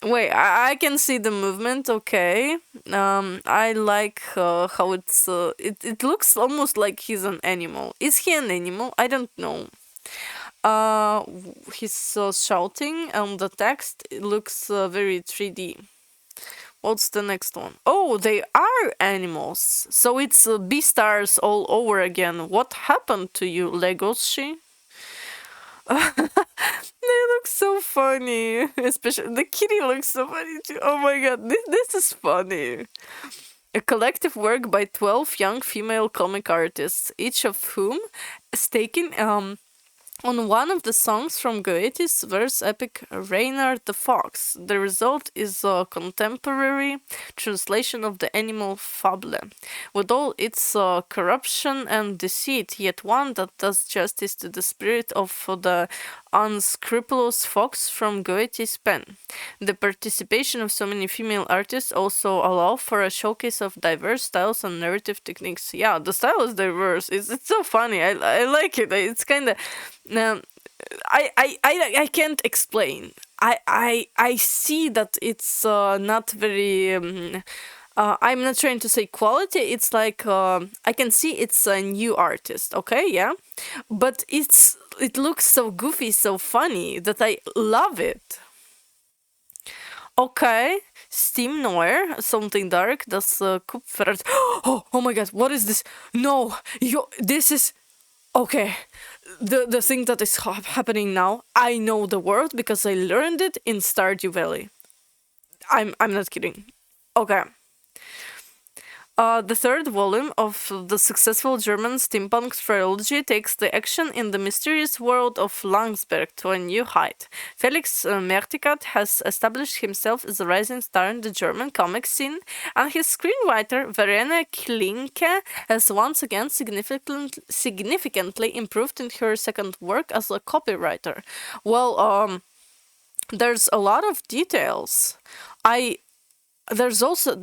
Wait, I can see the movement. Okay. I like how it looks almost like he's an animal. Is he an animal? I don't know. He's shouting, and the text looks very 3D. What's the next one? Oh, they are animals. So it's Beastars all over again. What happened to you, Legoshi? They look so funny. Especially the kitty looks so funny too. Oh my god, this is funny. A collective work by 12 young female comic artists, each of whom is taking on one of the songs from Goethe's verse epic Reynard the Fox. The result is a contemporary translation of the animal fable, with all its corruption and deceit, yet one that does justice to the spirit of the unscrupulous fox from Goethe's pen. The participation of so many female artists also allow for a showcase of diverse styles and narrative techniques. Yeah, the style is diverse. It's so funny. I like it. It's kind of I can't explain. I see that it's not very. I'm not trying to say quality. It's like I can see it's a new artist. Okay, yeah, but it looks so goofy, so funny that I love it. Okay, Steam Noir, something dark. Das Kupfer. Oh my god, what is this? No, this is okay. The thing that is happening now, I know the word because I learned it in Stardew Valley. I'm not kidding. Okay. The third volume of the successful German steampunk trilogy takes the action in the mysterious world of Langsberg to a new height. Felix Mertikat has established himself as a rising star in the German comic scene, and his screenwriter Verena Klinke has once again significantly improved in her second work as a copywriter. Well, there's a lot of details. There's also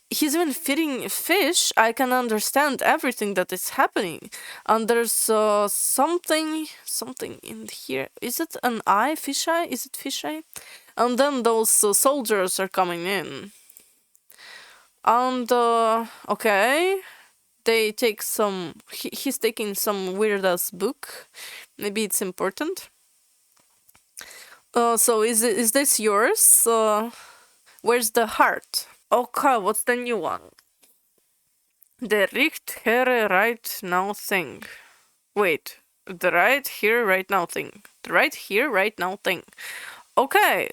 he's even feeding fish. I can understand everything that is happening, and there's something in here. Is it an eye? Fish eye? Is it fish eye? And then those soldiers are coming in, and okay, they take some. He's taking some weird ass book. Maybe it's important. So is this yours? Where's the heart? Okay, what's the new one? The Richt here right now thing. Wait, the right here right now thing. The right here right now thing. Okay.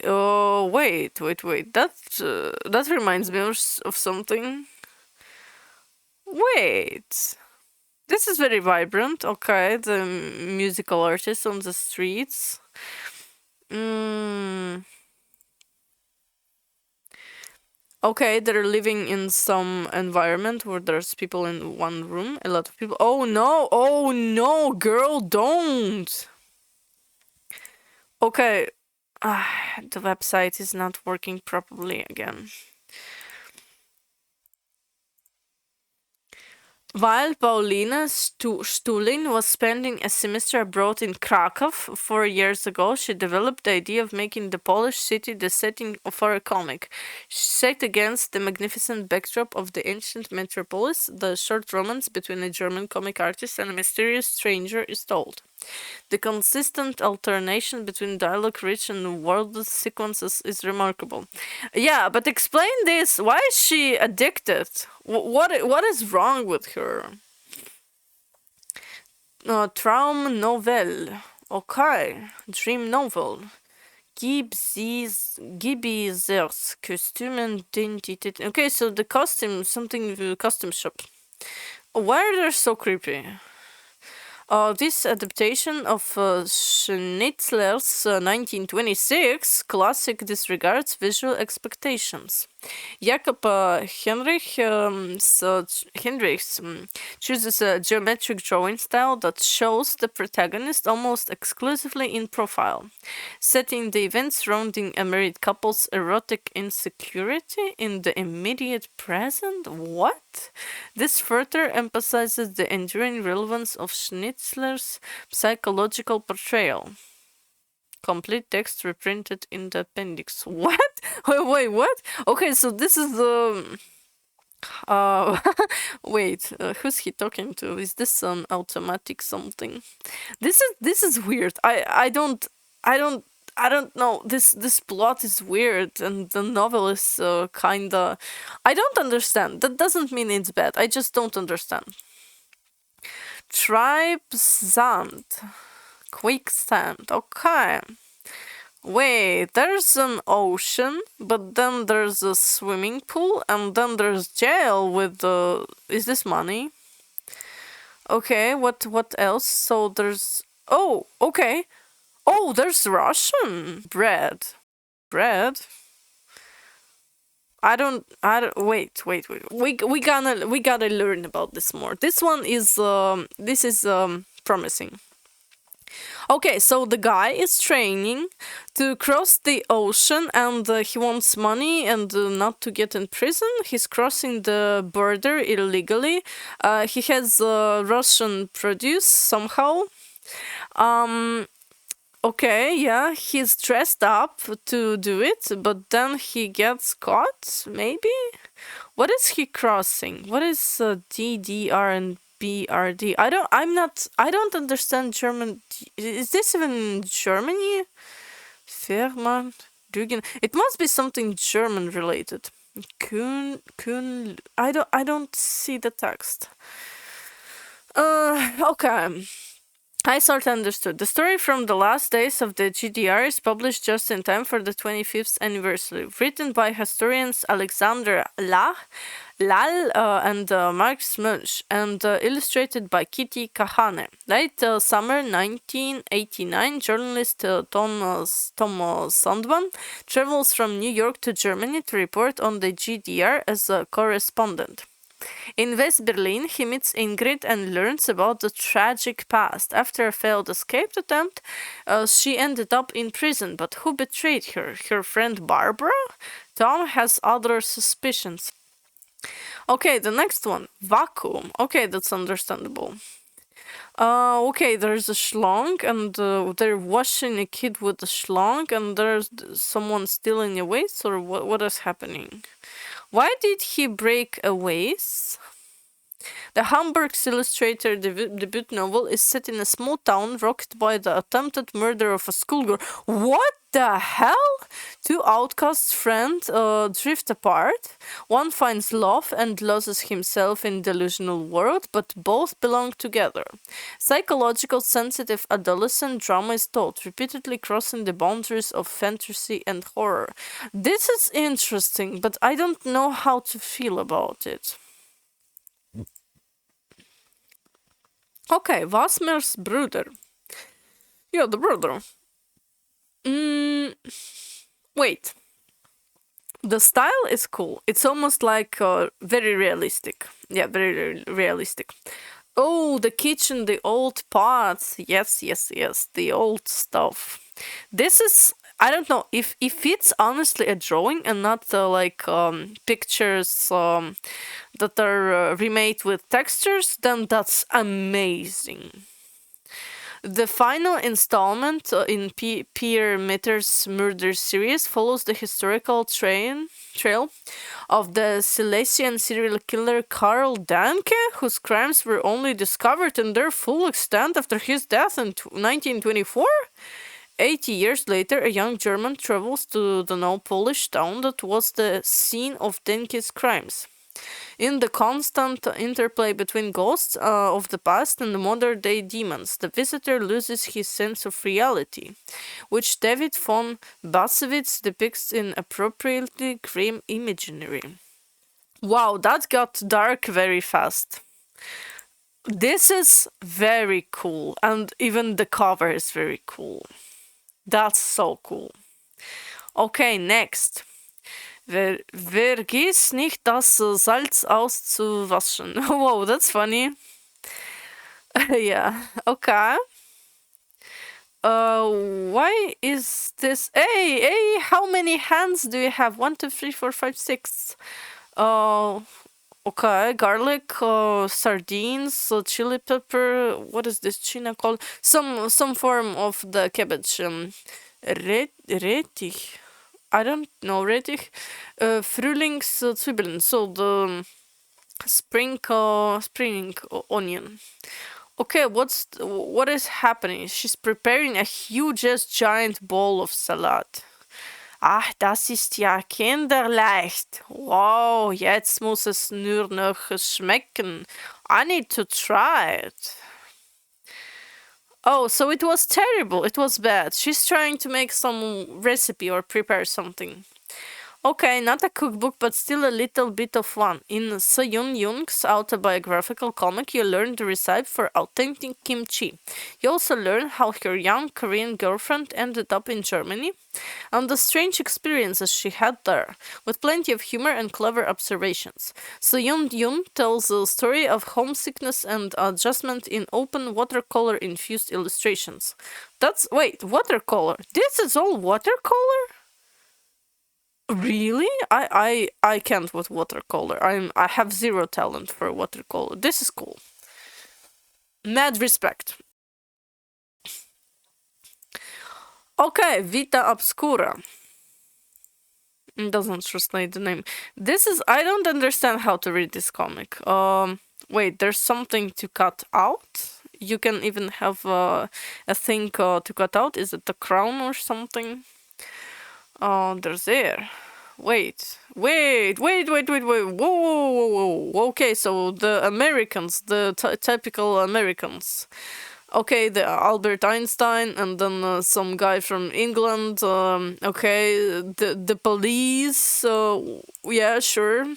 Wait. That reminds me of something. Wait. This is very vibrant. Okay, the musical artists on the streets. Mm, okay, they're living in some environment where there's people in one room, a lot of people. Oh no, girl, don't. Okay, the website is not working properly again. While Paulina Stulin was spending a semester abroad in Krakow 4 years ago, she developed the idea of making the Polish city the setting for a comic. Set against the magnificent backdrop of the ancient metropolis, the short romance between a German comic artist and a mysterious stranger is told. The consistent alternation between dialogue-rich and wordless sequences is remarkable. Yeah, but explain this. Why is she addicted? What is wrong with her? Traum Novel. Okay, dream novel. Gibizers Kostümen Identität. Okay, so the costume, something costume shop. Why are they so creepy? This adaptation of Schnitzler's 1926 classic disregards visual expectations. Jakob Henrichs chooses a geometric drawing style that shows the protagonist almost exclusively in profile, setting the events surrounding a married couple's erotic insecurity in the immediate present. What? This further emphasizes the enduring relevance of Schnitzler's psychological portrayal. Complete text reprinted in the appendix. What? Wait, what? Okay, so this is the. Wait, who's he talking to? Is this an automatic something? This is weird. I don't know. This plot is weird, and the novel is kinda. I don't understand. That doesn't mean it's bad. I just don't understand. Tribesand. Quicksand. Okay. Wait, there's an ocean, but then there's a swimming pool, and then there's jail with the. Is this money? Okay, what else? So there's. Oh, okay. Oh, there's Russian bread. Bread. I don't. Wait. We gotta learn about this more. This one is. This is promising. Okay, so the guy is training to cross the ocean, and he wants money and not to get in prison. He's crossing the border illegally. He has Russian produce somehow. Okay, yeah, he's dressed up to do it, but then he gets caught, maybe? What is he crossing? What is DDR and BRD? I don't understand German. Is this even Germany? Fährmann, Rügen. It must be something German related. Kuhn, I don't see the text. Okay. I sort of understood. The story from the last days of the GDR is published just in time for the 25th anniversary. Written by historians Alexander Lal and Mark Smunch, and illustrated by Kitty Kahane. Late summer 1989, journalist Tom Sandman travels from New York to Germany to report on the GDR as a correspondent. In West Berlin, he meets Ingrid and learns about the tragic past. After a failed escape attempt, she ended up in prison. But who betrayed her? Her friend Barbara? Tom has other suspicions. Okay, the next one. Vacuum. Okay, that's understandable. Okay, there's a schlong, and they're washing a kid with a schlong, and there's someone stealing a vase, or what is happening? Why did he break a vase? The Hamburg's illustrator debut novel is set in a small town rocked by the attempted murder of a schoolgirl. What the hell? Two outcast friends drift apart. One finds love and loses himself in delusional world, but both belong together. Psychological sensitive adolescent drama is told, repeatedly crossing the boundaries of fantasy and horror. This is interesting, but I don't know how to feel about it. Okay, Wasmer's brother. Yeah, the brother. Wait. The style is cool. It's almost like very realistic. Yeah, very realistic. Oh, the kitchen, the old pots. Yes, yes, yes, the old stuff. This is, I don't know if it's honestly a drawing and not like pictures that are remade with textures, then that's amazing. The final installment in Pierre Mitter's murder series follows the historical trail of the Silesian serial killer Karl Danke, whose crimes were only discovered in their full extent after his death in 1924. 80 years later, a young German travels to the now Polish town that was the scene of Danke's crimes. In the constant interplay between ghosts of the past and the modern day demons, the visitor loses his sense of reality, which David von Basewitz depicts in appropriately grim imagery. Wow, that got dark very fast. This is very cool, and even the cover is very cool. That's so cool. Okay, next. Vergiss nicht, das Salz auszuwaschen. Whoa, that's funny. Yeah, okay. Why is this? Hey, how many hands do you have? 1, 2, 3, 4, 5, 6. Okay, garlic, sardines, chili pepper. What is this china called? Some form of the cabbage. Rettich. I don't know, Rettich. Frühlingszwiebeln. So the spring onion. Okay, what is happening? She's preparing a huge giant bowl of salad. Ach, das ist ja kinderleicht. Wow, jetzt muss es nur noch schmecken. I need to try it. Oh, so it was terrible. It was bad. She's trying to make some recipe or prepare something. Okay, not a cookbook, but still a little bit of one. In Seyun Young's autobiographical comic, you learn the recipe for authentic kimchi. You also learn how her young Korean girlfriend ended up in Germany and the strange experiences she had there, with plenty of humor and clever observations. Seyun Yun tells a story of homesickness and adjustment in open watercolor-infused illustrations. Wait, watercolor? This is all watercolor? Really? I can't with watercolor. I have zero talent for watercolor. This is cool. Mad respect. Okay, Vita Obscura. It doesn't translate the name. This is, I don't understand how to read this comic. Wait, there's something to cut out? You can even have a thing to cut out. Is it the crown or something? There's there. Wait. Whoa. Okay, so the Americans, the typical Americans. Okay, the Albert Einstein, and then some guy from England. Okay, the police. Yeah, sure.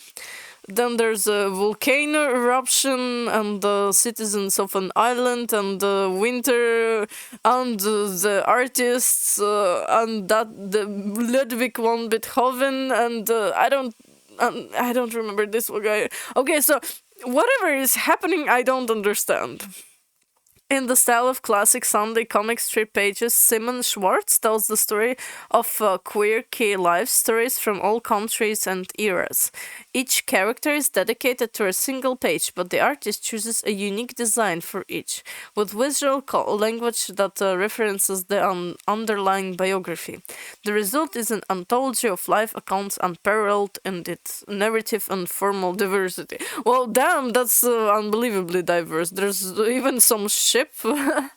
Then there's a volcano eruption and the citizens of an island and the winter and the artists and that the Ludwig von Beethoven and I don't remember this one guy. Okay, so whatever is happening, I don't understand. In the style of classic Sunday comic strip pages, Simon Schwartz tells the story of queer key life stories from all countries and eras. Each character is dedicated to a single page, but the artist chooses a unique design for each, with visual language that references the underlying biography. The result is an anthology of life accounts unparalleled in its narrative and formal diversity. Well, damn, that's unbelievably diverse. There's even some ship.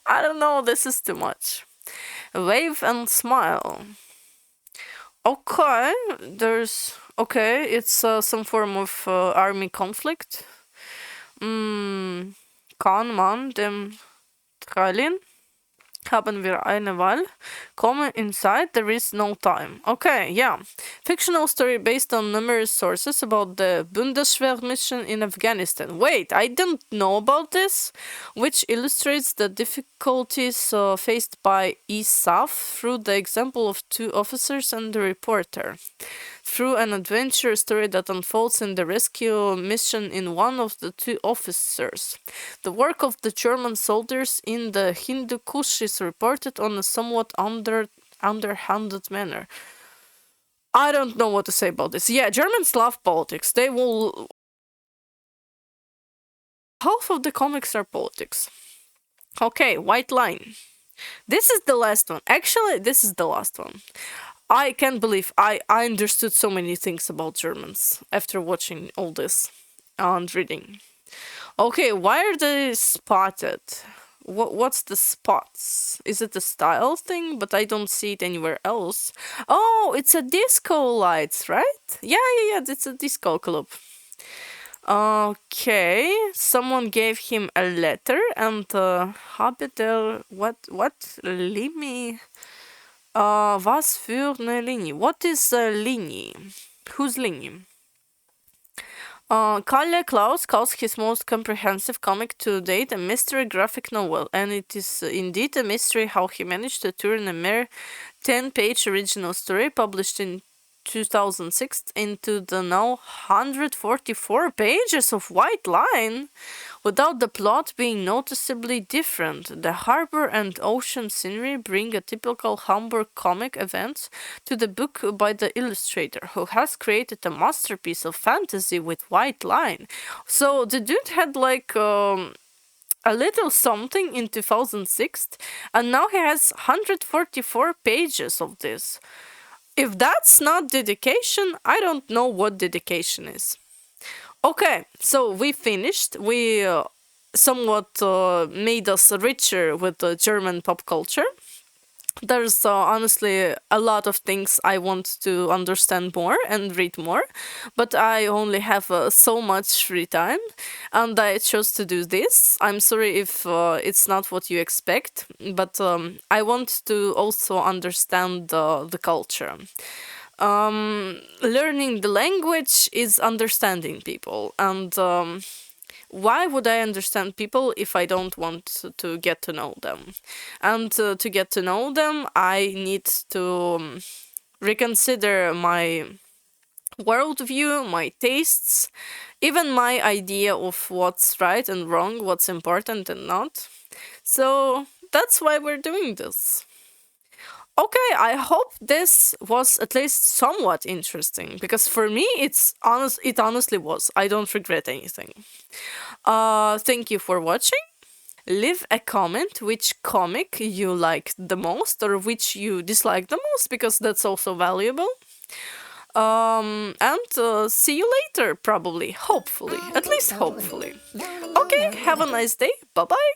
I don't know, this is too much. Wave and smile. Okay, it's some form of army conflict. Kann man dem Tralin? Haben wir eine Wahl? Come inside, there is no time. Okay, yeah. Fictional story based on numerous sources about the Bundeswehr mission in Afghanistan. Wait, I didn't know about this? Which illustrates the difficulties faced by ISAF through the example of two officers and the reporter. Through an adventure story that unfolds in the rescue mission in one of the two officers. The work of the German soldiers in the Hindu Kush is reported on a somewhat underhanded manner. I don't know what to say about this. Yeah, Germans love politics. They will... Half of the comics are politics. Okay, White Line. This is the last one. Actually, this is the last one. I can't believe I understood so many things about Germans after watching all this and reading. Okay, why are they spotted? What's the spots? Is it a style thing? But I don't see it anywhere else. Oh, it's a disco lights, right? Yeah, it's a disco club. Okay, someone gave him a letter and what Limi? Was für eine Linie? What is a Linie? Whose Linie? Kalle Klaus calls his most comprehensive comic to date a mystery graphic novel, and it is indeed a mystery how he managed to turn a mere 10-page original story published in 2006 into the now 144 pages of White Line, without the plot being noticeably different. The harbor and ocean scenery bring a typical Hamburg comic event to the book by the illustrator, who has created a masterpiece of fantasy with White Line. So the dude had like a little something in 2006, and now he has 144 pages of this. If that's not dedication, I don't know what dedication is. Okay, so we finished. We somewhat made us richer with the German pop culture. There's honestly a lot of things I want to understand more and read more, but I only have so much free time, and I chose to do this. I'm sorry if it's not what you expect, but I want to also understand the culture. Learning the language is understanding people, and why would I understand people if I don't want to get to know them? And to get to know them, I need to reconsider my worldview, my tastes, even my idea of what's right and wrong, what's important and not. So that's why we're doing this. Okay, I hope this was at least somewhat interesting, because for me it honestly was. I don't regret anything. Thank you for watching. Leave a comment which comic you liked the most or which you disliked the most, because that's also valuable. And see you later, probably, hopefully, at least hopefully. Okay, have a nice day. Bye bye.